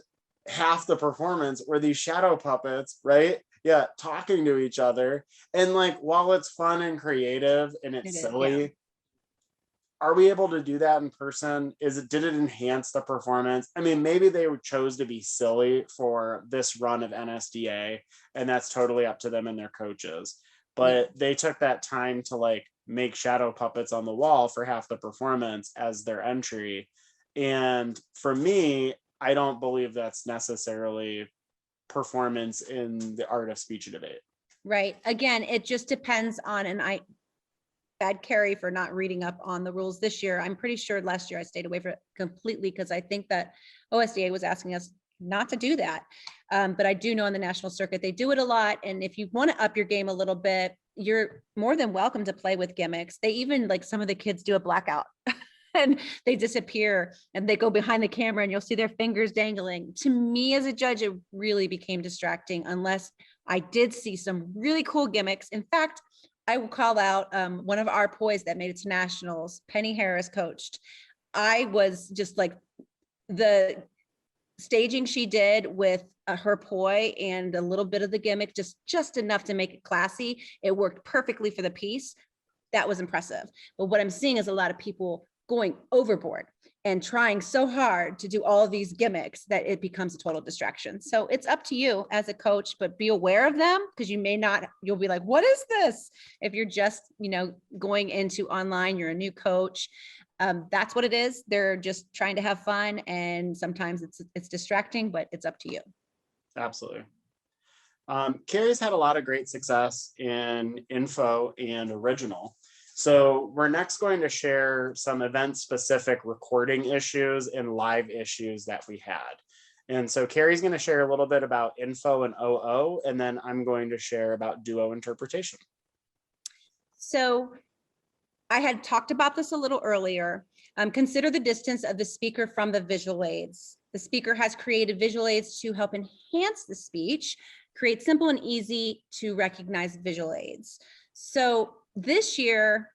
half the performance were these shadow puppets, right? Yeah, talking to each other. And while it's fun and creative and it's silly, yeah. Are we able to do that in person? Did it enhance the performance? I mean, maybe they chose to be silly for this run of NSDA, and that's totally up to them and their coaches. But they took that time to make shadow puppets on the wall for half the performance as their entry. And for me, I don't believe that's necessarily performance in the art of speech and debate.
Right. Again, it just depends on, and I bad Carrie for not reading up on the rules this year. I'm pretty sure last year I stayed away from it completely because I think that OSDA was asking us not to do that. But I do know on the national circuit, they do it a lot. And if you want to up your game a little bit, you're more than welcome to play with gimmicks. They even, some of the kids do a blackout and they disappear and they go behind the camera and you'll see their fingers dangling. To me as a judge, it really became distracting unless I did see some really cool gimmicks. In fact, I will call out one of our poys that made it to nationals, Penny Harris coached. I was just the staging she did with her poi and a little bit of the gimmick, just enough to make it classy. It worked perfectly for the piece. That was impressive. But what I'm seeing is a lot of people going overboard and trying so hard to do all of these gimmicks that it becomes a total distraction. So it's up to you as a coach, but be aware of them, because you may not, you'll be like, what is this? If you're just, going into online, you're a new coach. That's what it is. They're just trying to have fun. And sometimes it's distracting, but it's up to you.
Absolutely. Carrie's had a lot of great success in info and original. So we're next going to share some event-specific recording issues and live issues that we had. And so Carrie's going to share a little bit about info and OO, and then I'm going to share about duo interpretation.
So I had talked about this a little earlier. Consider the distance of the speaker from the visual aids. The speaker has created visual aids to help enhance the speech, create simple and easy to recognize visual aids. So this year,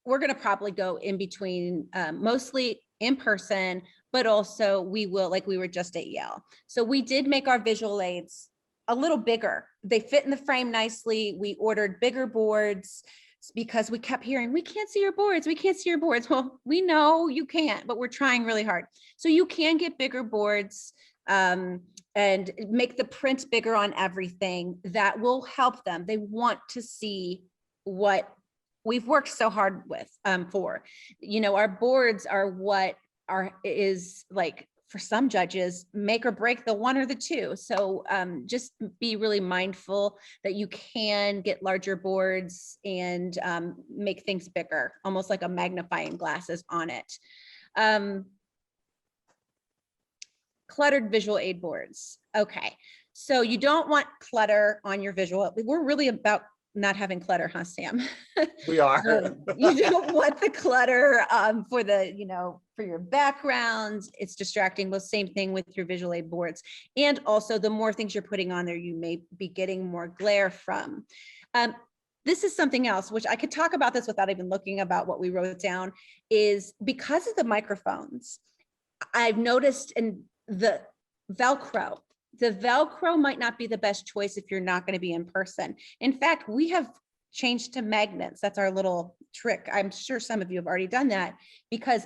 we're going to probably go in between, mostly in person, but also we will, like we were just at Yale. So we did make our visual aids a little bigger. They fit in the frame nicely. We ordered bigger boards because we kept hearing, we can't see your boards. We can't see your boards. Well, we know you can't, but we're trying really hard. So you can get bigger boards, and make the print bigger on everything. That will help them. They want to see what we've worked so hard with, for. Our boards are what is like, for some judges, make or break the one or the two. So just be really mindful that you can get larger boards and make things bigger, almost like a magnifying glasses on it. Cluttered visual aid boards. Okay, so you don't want clutter on your visual. We're really about not having clutter, huh, Sam?
We are.
You don't want the clutter for for your backgrounds. It's distracting. Well, same thing with your visual aid boards. And also, the more things you're putting on there, you may be getting more glare from. This is something else, which I could talk about this without even looking about what we wrote down, is because of the microphones, I've noticed in the Velcro might not be the best choice if you're not going to be in person. In fact, we have changed to magnets. That's our little trick. I'm sure some of you have already done that, because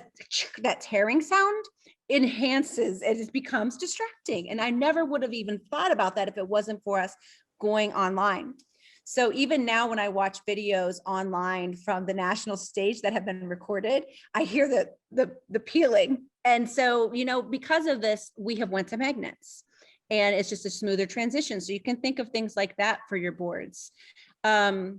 that tearing sound enhances, it becomes distracting. And I never would have even thought about that if it wasn't for us going online. So even now when I watch videos online from the national stage that have been recorded, I hear the peeling. And so, because of this, we have went to magnets, and it's just a smoother transition. So you can think of things like that for your boards. High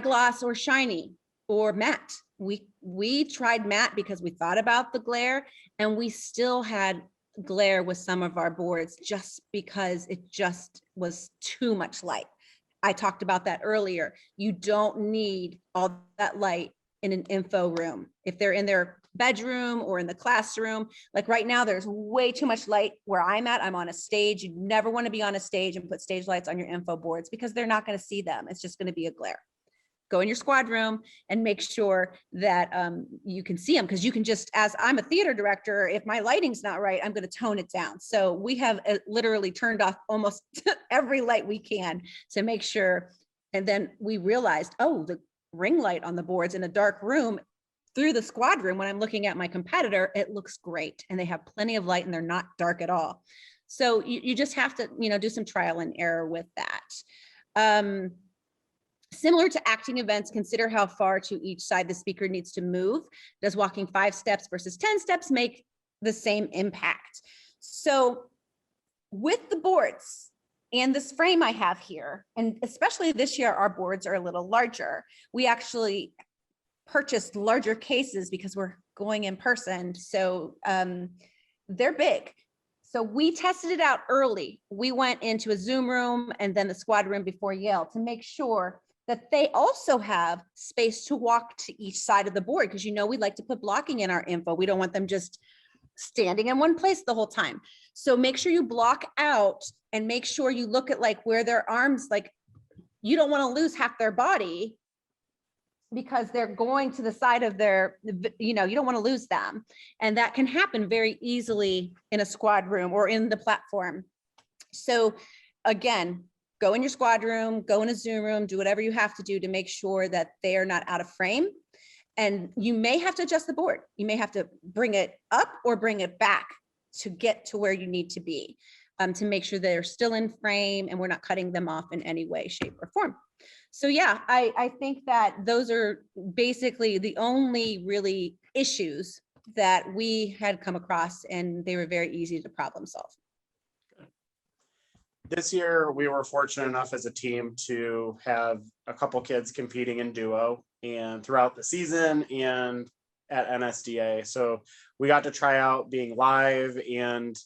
gloss or shiny or matte. We tried matte because we thought about the glare, and we still had glare with some of our boards just because it just was too much light. I talked about that earlier. You don't need all that light in an info room. If they're in their bedroom or in the classroom, like right now, there's way too much light where I'm at. I'm on a stage. You never want to be on a stage and put stage lights on your info boards, because they're not going to see them. It's just going to be a glare. Go in your squad room and make sure that you can see them, because you can just, as I'm a theater director, if my lighting's not right, I'm going to tone it down. So we have literally turned off almost every light we can to make sure. And then we realized, oh, the ring light on the boards in a dark room through the squad room, when I'm looking at my competitor, it looks great, and they have plenty of light and they're not dark at all. So you just have to, do some trial and error with that. Similar to acting events, consider how far to each side the speaker needs to move. Does walking 5 steps versus 10 steps make the same impact? So with the boards and this frame I have here, and especially this year, our boards are a little larger. We actually purchased larger cases because we're going in person. So they're big. So we tested it out early. We went into a Zoom room and then the squad room before Yale to make sure that they also have space to walk to each side of the board, because we like to put blocking in our info. We don't want them just standing in one place the whole time. So make sure you block out and make sure you look at like where their arms, like you don't want to lose half their body because they're going to the side of their, you don't want to lose them. And that can happen very easily in a squad room or in the platform. So again, go in your squad room, go in a Zoom room, do whatever you have to do to make sure that they are not out of frame. And you may have to adjust the board. You may have to bring it up or bring it back to get to where you need to be, to make sure they're still in frame and we're not cutting them off in any way, shape, or form. So yeah, I think that those are basically the only really issues that we had come across, and they were very easy to problem solve.
This year, we were fortunate enough as a team to have a couple kids competing in duo and throughout the season and at NSDA. So we got to try out being live and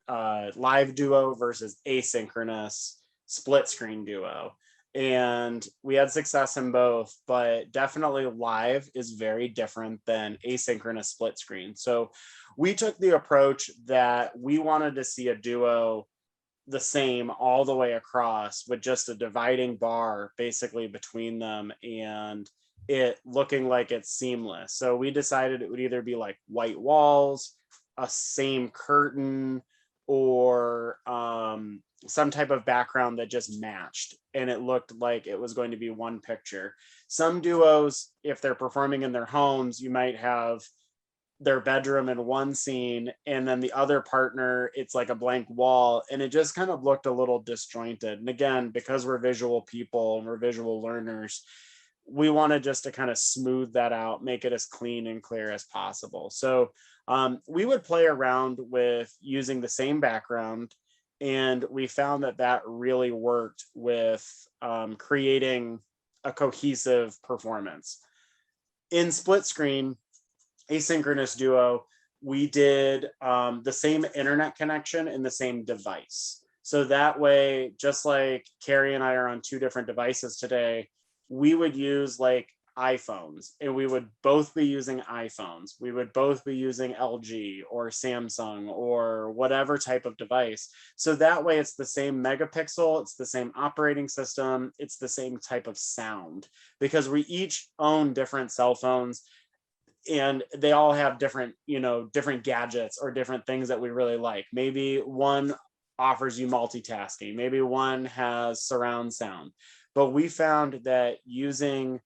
live duo versus asynchronous split screen duo. And we had success in both, but definitely live is very different than asynchronous split screen. So we took the approach that we wanted to see a duo the same all the way across with just a dividing bar basically between them and it looking like it's seamless. So we decided it would either be like white walls, a same curtain, or some type of background that just matched and it looked like it was going to be one picture. Some duos, if they're performing in their homes, you might have their bedroom in one scene and then the other partner it's like a blank wall, and it just kind of looked a little disjointed. And again, because we're visual people and we're visual learners, we wanted just to kind of smooth that out, make it as clean and clear as possible. So we would play around with using the same background, and we found that that really worked with creating a cohesive performance. In split screen asynchronous duo, we did the same internet connection in the same device. So that way, just like Carrie and I are on two different devices today, we would use like iPhones and we would both be using iPhones. We would both be using LG or Samsung or whatever type of device. So that way it's the same megapixel, it's the same operating system, it's the same type of sound, because we each own different cell phones and they all have different, different gadgets or different things that we really like. Maybe one offers you multitasking, maybe one has surround sound, but we found that using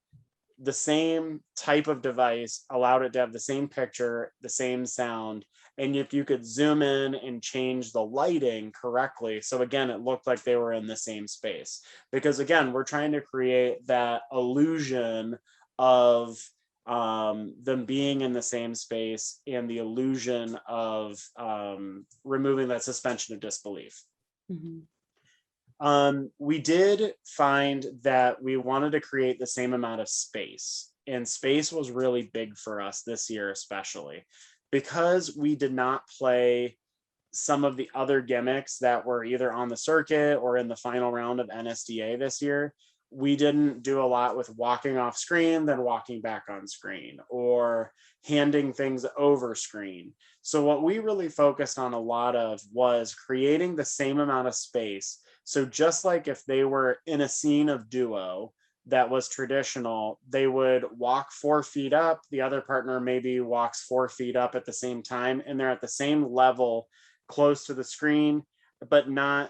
the same type of device allowed it to have the same picture, the same sound, and if you could zoom in and change the lighting correctly, so again, it looked like they were in the same space, because again, we're trying to create that illusion of them being in the same space and the illusion of removing that suspension of disbelief.
Mm-hmm.
We did find that we wanted to create the same amount of space, and space was really big for us this year, especially because we did not play some of the other gimmicks that were either on the circuit or in the final round of NSDA this year. We didn't do a lot with walking off screen, then walking back on screen, or handing things over screen. So what we really focused on a lot of was creating the same amount of space. So just like if they were in a scene of duo that was traditional, they would walk 4 feet up, the other partner maybe walks 4 feet up at the same time, and they're at the same level close to the screen, but not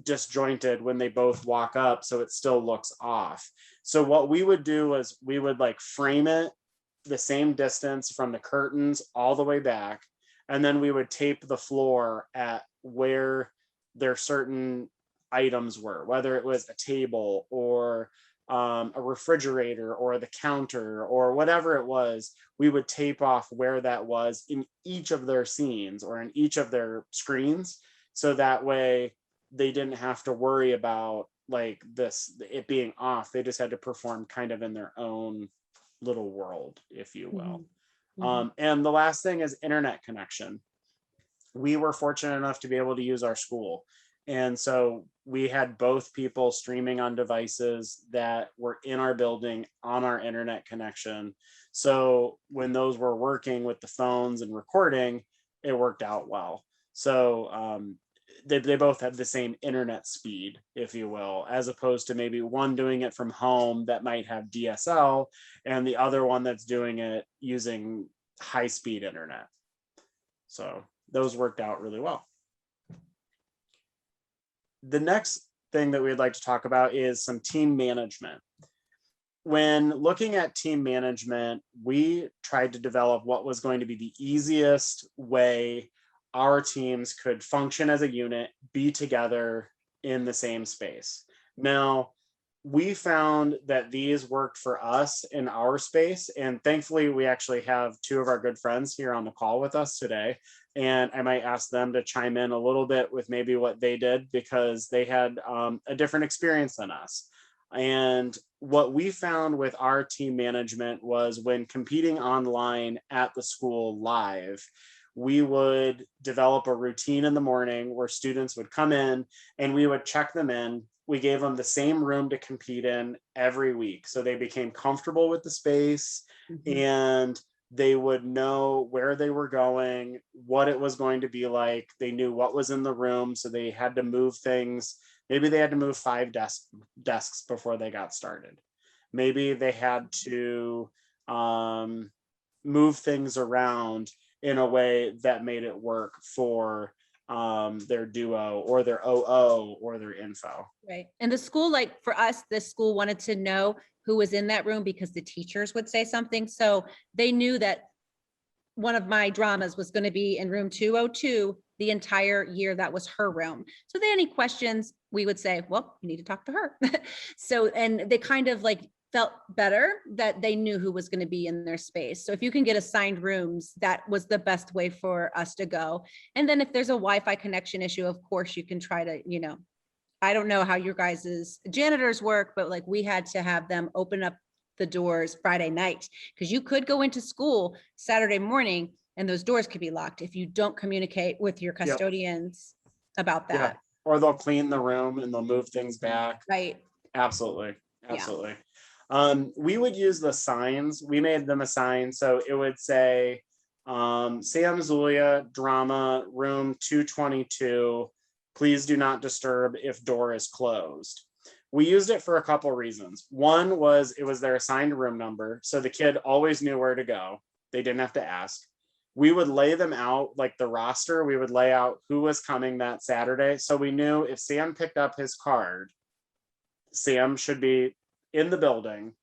disjointed when they both walk up, so it still looks off. So what we would do was we would like frame it the same distance from the curtains all the way back, and then we would tape the floor at where their certain items were, whether it was a table or a refrigerator or the counter or whatever it was. We would tape off where that was in each of their scenes or in each of their screens, so that way they didn't have to worry about like it being off. They just had to perform kind of in their own little world, if you will.
Mm-hmm.
And the last thing is internet connection. We were fortunate enough to be able to use our school. And so we had both people streaming on devices that were in our building on our internet connection. So when those were working with the phones and recording, it worked out well. So they both had the same internet speed, if you will, as opposed to maybe one doing it from home that might have DSL and the other one that's doing it using high-speed internet. So those worked out really well. The next thing that we'd like to talk about is some team management. when looking at team management, we tried to develop what was going to be the easiest way our teams could function as a unit, be together in the same space. Now, we found that these worked for us in our space. And thankfully, we actually have two of our good friends here on the call with us today. And I might ask them to chime in a little bit with maybe what they did, because they had a different experience than us. And what we found with our team management was, when competing online at the school live, we would develop a routine in the morning where students would come in and we would check them in. We gave them the same room to compete in every week, so they became comfortable with the space, and they would know where they were going, what it was going to be like. They knew what was in the room, so they had to move things. Maybe they had to move 5 desks before they got started. Maybe they had to move things around in a way that made it work for their duo or their OO or their info.
Right. And the school, like for us, the school wanted to know who was in that room because the teachers would say something. So they knew that one of my dramas was going to be in room 202 the entire year. That was her room. So if they had any questions, we would say, well, you need to talk to her. So, and they kind of like felt better that they knew who was going to be in their space. So if you can get assigned rooms, that was the best way for us to go. And then if there's a Wi-Fi connection issue, of course you can try to, you know, I don't know how your guys' janitors work, but like we had to have them open up the doors Friday night, because you could go into school Saturday morning and those doors could be locked if you don't communicate with your custodians about that.
Yeah. Or they'll clean the room and they'll move things back.
Right.
Absolutely. Absolutely. We would use the signs. We made them a sign. So it would say, Sam Zulia, drama, room 222. Please do not disturb if door is closed. We used it for a couple reasons. One was it was their assigned room number, so the kid always knew where to go. They didn't have to ask. We would lay them out, like the roster, we would lay out who was coming that Saturday. So we knew if Sam picked up his card, Sam should be in the building,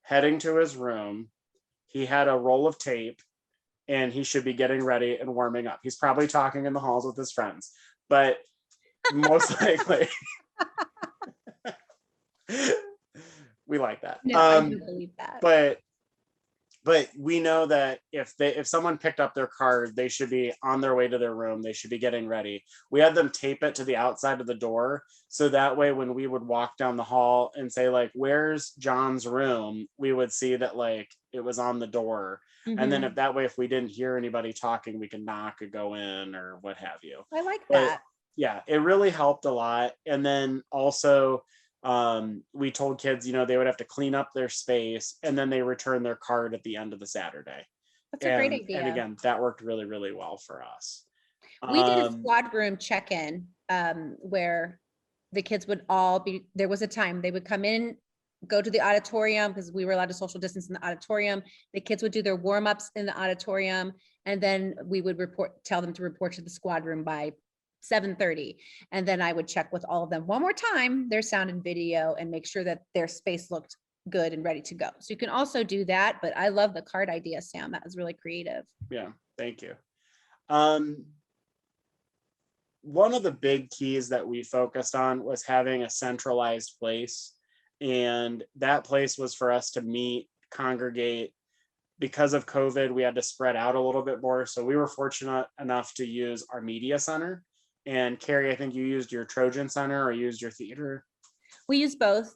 heading to his room. He had a roll of tape and he should be getting ready and warming up. He's probably talking in the halls with his friends, but most likely we like that.
No, I do believe that.
But we know that if someone picked up their card, they should be on their way to their room. They should be getting ready. We had them tape it to the outside of the door, so that way when we would walk down the hall and say like, where's John's room, we would see that like it was on the door. And then if we didn't hear anybody talking, we could knock or go in or what have you.
I like that.
Yeah, it really helped a lot. And then also we told kids, you know, they would have to clean up their space and then they return their card at the end of the Saturday.
That's a great idea.
And again, that worked really, really well for us.
We did a squad room check-in where the kids would all be, there was a time they would come in, go to the auditorium because we were allowed to social distance in the auditorium. The kids would do their warm-ups in the auditorium, and then we would tell them to report to the squad room by 7:30. And then I would check with all of them one more time, their sound and video, and make sure that their space looked good and ready to go. So you can also do that, but I love the card idea, Sam. That was really creative.
Yeah, thank you. One of the big keys that we focused on was having a centralized place. And that place was for us to meet, congregate. Because of COVID, we had to spread out a little bit more. So we were fortunate enough to use our media center. And Carrie, I think you used your Trojan Center or used your theater.
We used both.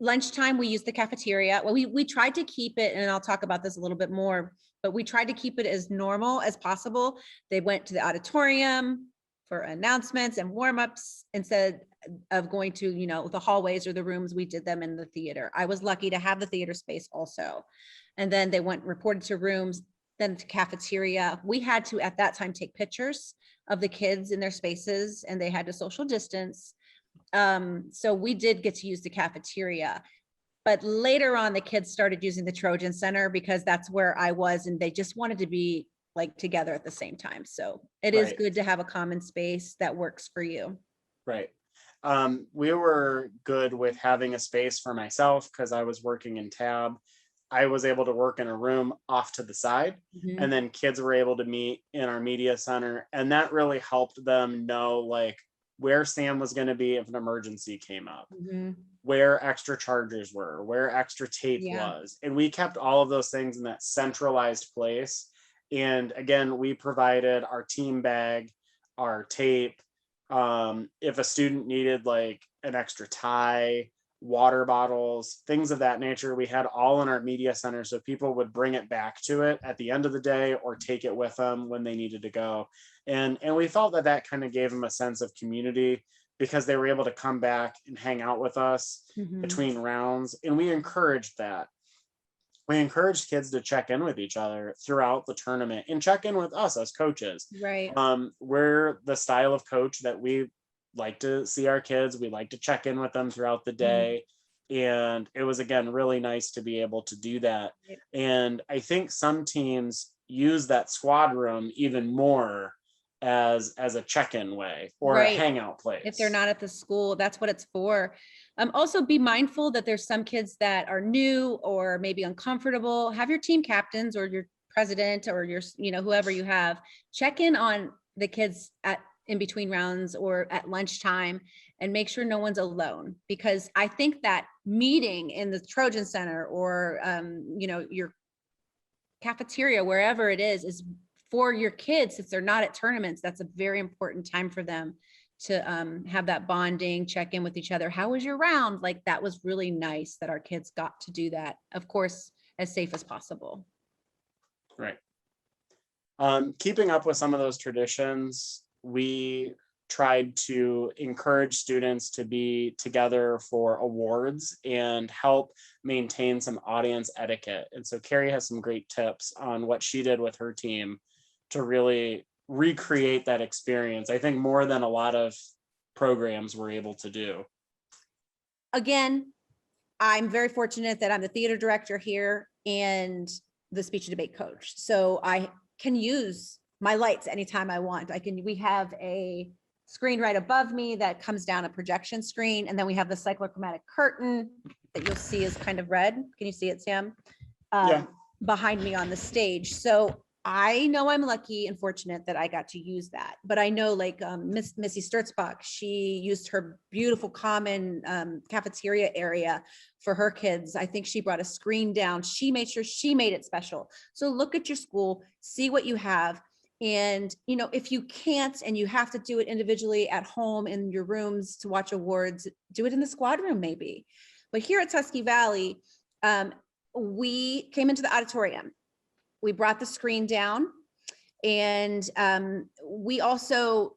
Lunchtime, we used the cafeteria. Well, we tried to keep it, and I'll talk about this a little bit more, but we tried to keep it as normal as possible. They went to the auditorium for announcements and warm-ups instead of going to, you know, the hallways or the rooms. We did them in the theater. I was lucky to have the theater space also. And then they reported to rooms, then to cafeteria. We had to, at that time, take pictures of the kids in their spaces, and they had to social distance. So we did get to use the cafeteria, but later on the kids started using the Trojan Center because that's where I was, and they just wanted to be like together at the same time. So it is good to have a common space that works for you.
Right. We were good with having a space for myself because I was working in tab. I was able to work in a room off to the side, and
Mhm.
then kids were able to meet in our media center. And that really helped them know like where Sam was going to be if an emergency came up,
Mhm.
where extra chargers were, where extra tape
Yeah.
was. And we kept all of those things in that centralized place. And again, we provided our team bag, our tape. If a student needed like an extra tie, water bottles, things of that nature, we had all in our media center. So people would bring it back to it at the end of the day or take it with them when they needed to go. And we felt that that kind of gave them a sense of community because they were able to come back and hang out with us
Mhm.
between rounds. And we encouraged that. We encouraged kids to check in with each other throughout the tournament and check in with us as coaches.
Right.
We're the style of coach that we like to see our kids. We like to check in with them throughout the
Mhm.
day. And it was, again, really nice to be able to do that. And I think some teams use that squad room even more as a check-in way or a
Right.
hangout
If they're
place.
not at the school, that's what it's for. Also be mindful that there's some kids that are new or maybe uncomfortable. Have your team captains or your president or your, whoever you have, check in on the kids at in between rounds or at lunchtime and make sure no one's alone. Because I think that meeting in the Trojan Center or, your cafeteria, wherever it is for your kids. If they're not at tournaments, that's a very important time for them to have that bonding, check in with each other. How was your round? Like that was really nice that our kids got to do that. Of course, as safe as possible.
Right. Keeping up with some of those traditions, we tried to encourage students to be together for awards and help maintain some audience etiquette. And so Carrie has some great tips on what she did with her team to really recreate that experience. I think more than a lot of programs were able to do.
Again, I'm very fortunate that I'm the theater director here and the speech and debate coach. So I can use my lights anytime I want. We have a screen right above me that comes down a projection screen. And then we have the cyclochromatic curtain that you'll see is kind of red. Can you see it, Sam?
Yeah.
Behind me on the stage. So I know I'm lucky and fortunate that I got to use that. But I know like Missy Sturzbach, she used her beautiful common cafeteria area for her kids. I think she brought a screen down. She made sure she made it special. So look at your school, see what you have. And, if you can't and you have to do it individually at home in your rooms to watch awards, do it in the squad room maybe. But here at Tusky Valley, we came into the auditorium. We brought the screen down, and we also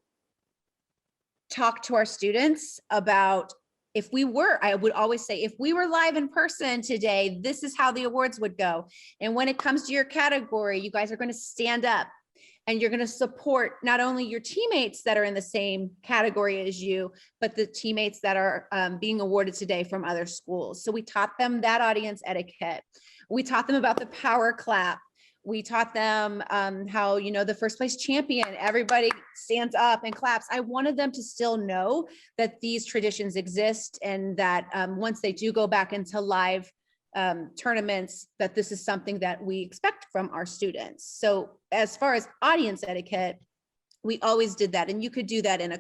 talked to our students about I would always say, if we were live in person today, this is how the awards would go. And when it comes to your category, you guys are going to stand up and you're going to support not only your teammates that are in the same category as you, but the teammates that are being awarded today from other schools. So we taught them that audience etiquette. We taught them about the power clap. We taught them how, the first place champion, everybody stands up and claps. I wanted them to still know that these traditions exist and that once they do go back into live tournaments, that this is something that we expect from our students. So as far as audience etiquette, we always did that. And you could do that in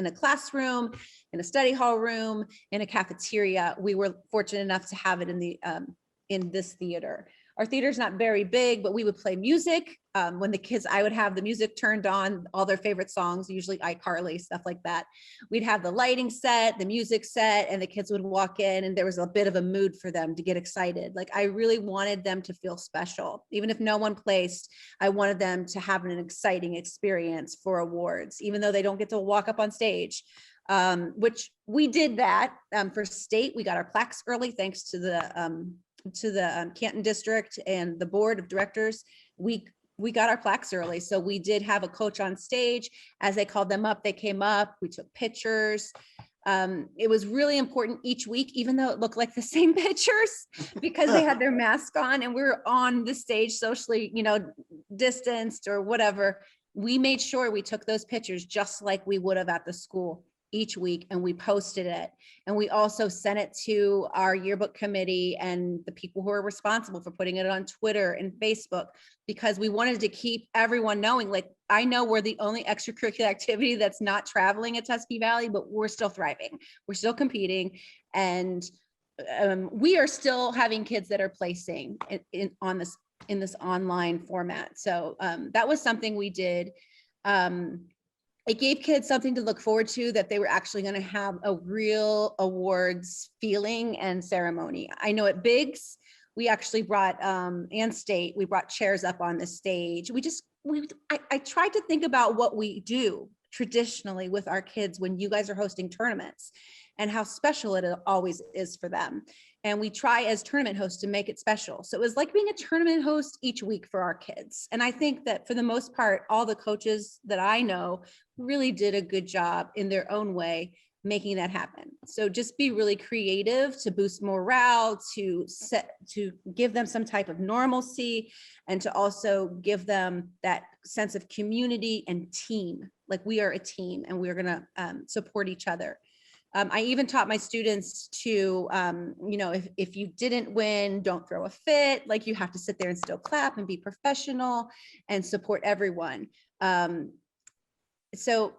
a classroom, in a study hall room, in a cafeteria. We were fortunate enough to have it in this theater. Our theater's not very big, but we would play music. When the kids, I would have the music turned on, all their favorite songs, usually iCarly, stuff like that. We'd have the lighting set, the music set, and the kids would walk in and there was a bit of a mood for them to get excited. Like I really wanted them to feel special. Even if no one placed, I wanted them to have an exciting experience for awards, even though they don't get to walk up on stage. Which we did that for state. We got our plaques early, thanks to the Canton district and the board of directors. We got our plaques early. So we did have a coach on stage. As they called them up, they came up, we took pictures. It was really important each week, even though it looked like the same pictures because they had their mask on and we were on the stage socially, distanced or whatever. We made sure we took those pictures just like we would have at the school. each week, and we posted it. And we also sent it to our yearbook committee and the people who are responsible for putting it on Twitter and Facebook, because we wanted to keep everyone knowing, like, I know we're the only extracurricular activity that's not traveling at Tuskegee Valley, but we're still thriving. We're still competing. And we are still having kids that are placing in this online format. So that was something we did. It gave kids something to look forward to, that they were actually going to have a real awards feeling and ceremony. I know at Biggs, we actually brought, and State, we brought chairs up on the stage. I tried to think about what we do traditionally with our kids when you guys are hosting tournaments, and how special it always is for them. And we try as tournament hosts to make it special. So it was like being a tournament host each week for our kids. And I think that for the most part, all the coaches that I know really did a good job in their own way making that happen. So just be really creative to boost morale, to give them some type of normalcy, and to also give them that sense of community and team. Like, we are a team and we're going to support each other. I even taught my students to, if you didn't win, don't throw a fit. Like, you have to sit there and still clap and be professional and support everyone. So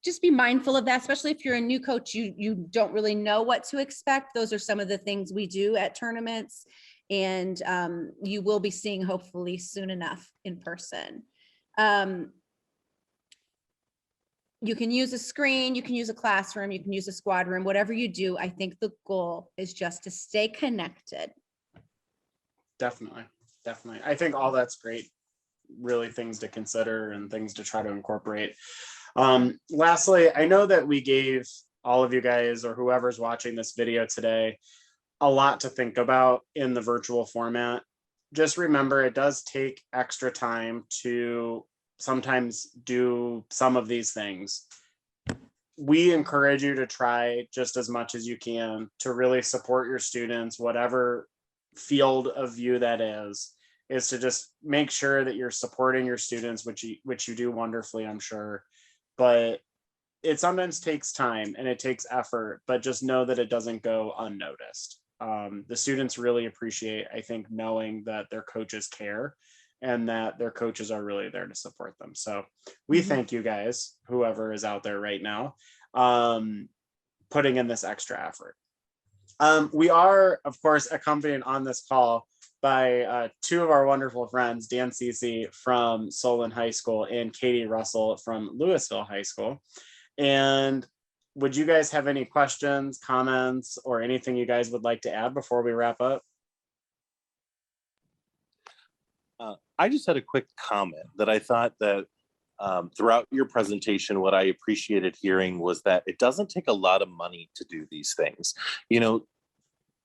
just be mindful of that, especially if you're a new coach, you don't really know what to expect. Those are some of the things we do at tournaments, and you will be seeing hopefully soon enough in person. You can use a screen, you can use a classroom, you can use a squad room, whatever you do. I think the goal is just to stay connected.
Definitely. I think all that's great. Really things to consider and things to try to incorporate. Lastly, I know that we gave all of you guys, or whoever's watching this video today, a lot to think about in the virtual format. Just remember, it does take extra time to sometimes do some of these things. We encourage you to try just as much as you can to really support your students, whatever field of view that is to just make sure that you're supporting your students, which you do wonderfully, I'm sure. But it sometimes takes time and it takes effort, but just know that it doesn't go unnoticed. The students really appreciate, I think, knowing that their coaches care and that their coaches are really there to support them. So we thank you guys, whoever is out there right now, putting in this extra effort. We are, of course, accompanied on this call by two of our wonderful friends, Dan Cece from Solon High School and Katie Russell from Louisville High School. And would you guys have any questions, comments, or anything you guys would like to add before we wrap up?
I just had a quick comment that I thought that throughout your presentation, what I appreciated hearing was that it doesn't take a lot of money to do these things. You know,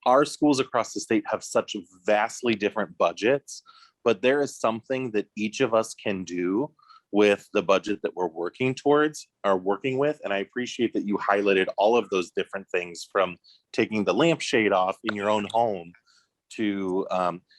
our schools across the state have such vastly different budgets, but there is something that each of us can do with the budget that we're working towards or working with. And I appreciate that you highlighted all of those different things, from taking the lampshade off in your own home to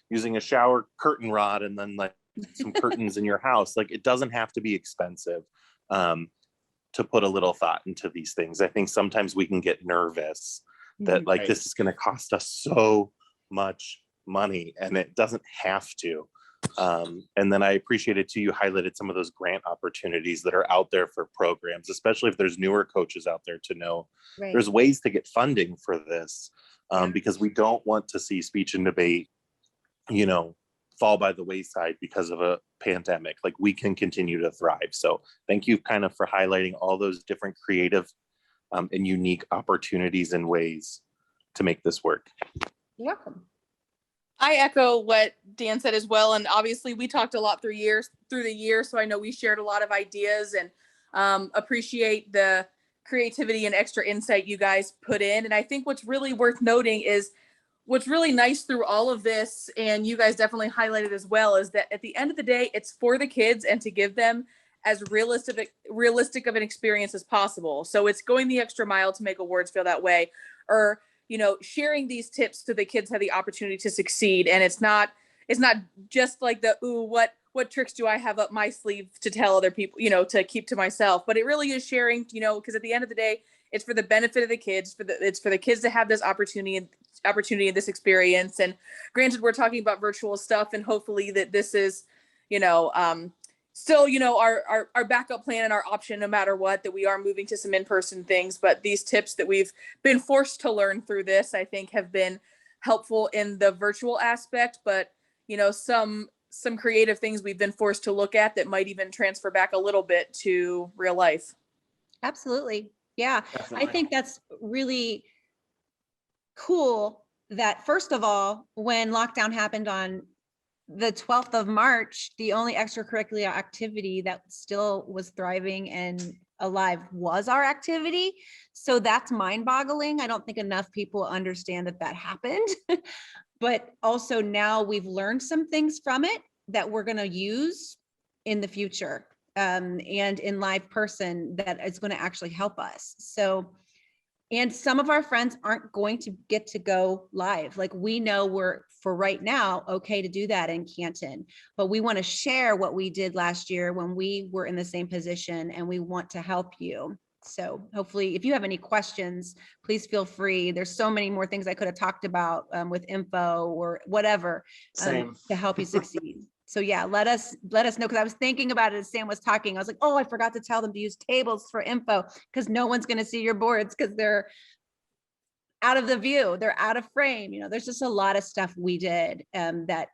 using a shower curtain rod and then like some curtains in your house. Like, it doesn't have to be expensive to put a little thought into these things. I think sometimes we can get nervous that like, this is going to cost us so much money, and it doesn't have to. And then I appreciated too, you highlighted some of those grant opportunities that are out there for programs, especially if there's newer coaches out there, to know there's ways to get funding for this, because we don't want to see speech and debate, you know, fall by the wayside because of a pandemic. Like, we can continue to thrive. So thank you kind of for highlighting all those different creative and unique opportunities and ways to make this work.
You're welcome.
I echo what Dan said as well. And obviously we talked a lot through the year. So I know we shared a lot of ideas, and appreciate the creativity and extra insight you guys put in. And I think what's really worth noting is what's really nice through all of this, and you guys definitely highlighted as well, is that at the end of the day, it's for the kids and to give them as realistic of an experience as possible. So it's going the extra mile to make awards feel that way, or, you know, sharing these tips so the kids have the opportunity to succeed. And it's not just like the, ooh, what what tricks do I have up my sleeve to tell other people, to keep to myself. But it really is sharing, because at the end of the day, it's for the benefit of the kids, it's for the kids to have this opportunity and this experience. And granted, we're talking about virtual stuff, and hopefully that this is, still, our backup plan and our option, no matter what, that we are moving to some in-person things. But these tips that we've been forced to learn through this, I think, have been helpful in the virtual aspect. But, some creative things we've been forced to look at that might even transfer back a little bit to real life.
Absolutely. Yeah.
Definitely.
I think that's really cool that, first of all, when lockdown happened on the 12th of March, the only extracurricular activity that still was thriving and alive was our activity. So that's mind-boggling. I don't think enough people understand that happened. But also now we've learned some things from it that we're going to use in the future, and in live person, that is going to actually help us. So, and some of our friends aren't going to get to go live. Like, we know we're, for right now, okay to do that in Canton, but we want to share what we did last year when we were in the same position, and we want to help you. So hopefully, if you have any questions, please feel free. There's so many more things I could have talked about with info or whatever
Same.
to help you succeed. So yeah, let us know, because I was thinking about it as Sam was talking. I was like, oh, I forgot to tell them to use tables for info, because no one's going to see your boards because they're out of the view, they're out of frame. There's just a lot of stuff we did that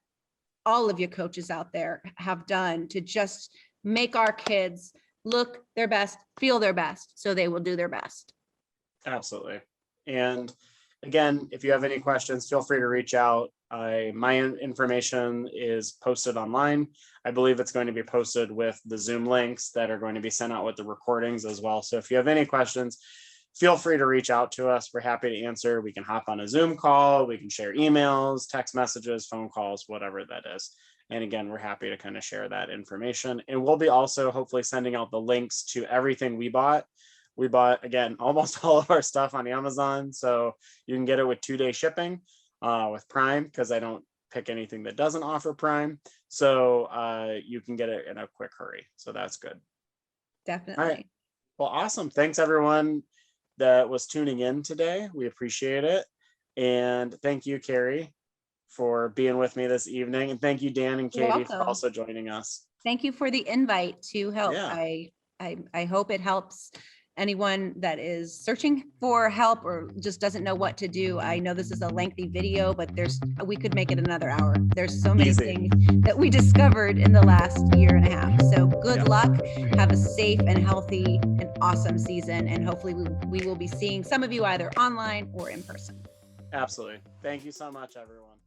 all of you coaches out there have done to just make our kids look their best, feel their best, so they will do their best.
Absolutely. And again, if you have any questions, feel free to reach out. My information is posted online. I believe it's going to be posted with the Zoom links that are going to be sent out with the recordings as well. So if you have any questions, feel free to reach out to us. We're happy to answer. We can hop on a Zoom call. We can share emails, text messages, phone calls, whatever that is. And again, we're happy to kind of share that information. And we'll be also hopefully sending out the links to everything we bought. We bought, again, almost all of our stuff on Amazon. So you can get it with 2-day shipping with Prime, because I don't pick anything that doesn't offer Prime. So you can get it in a quick hurry. So that's good.
Definitely.
All right. Well, awesome. Thanks everyone that was tuning in today. We appreciate it. And thank you, Carrie, for being with me this evening. And thank you, Dan and
You're
Katie, for
welcome.
also joining us.
Thank you for the invite to help.
Yeah.
I hope it helps anyone that is searching for help or just doesn't know what to do. I know this is a lengthy video, but we could make it another hour. There's so many
Easy.
things that we discovered in the last year and a half. So good
Yeah.
luck. Have a safe and healthy and awesome season. And hopefully we will be seeing some of you either online or in person.
Absolutely. Thank you so much, everyone.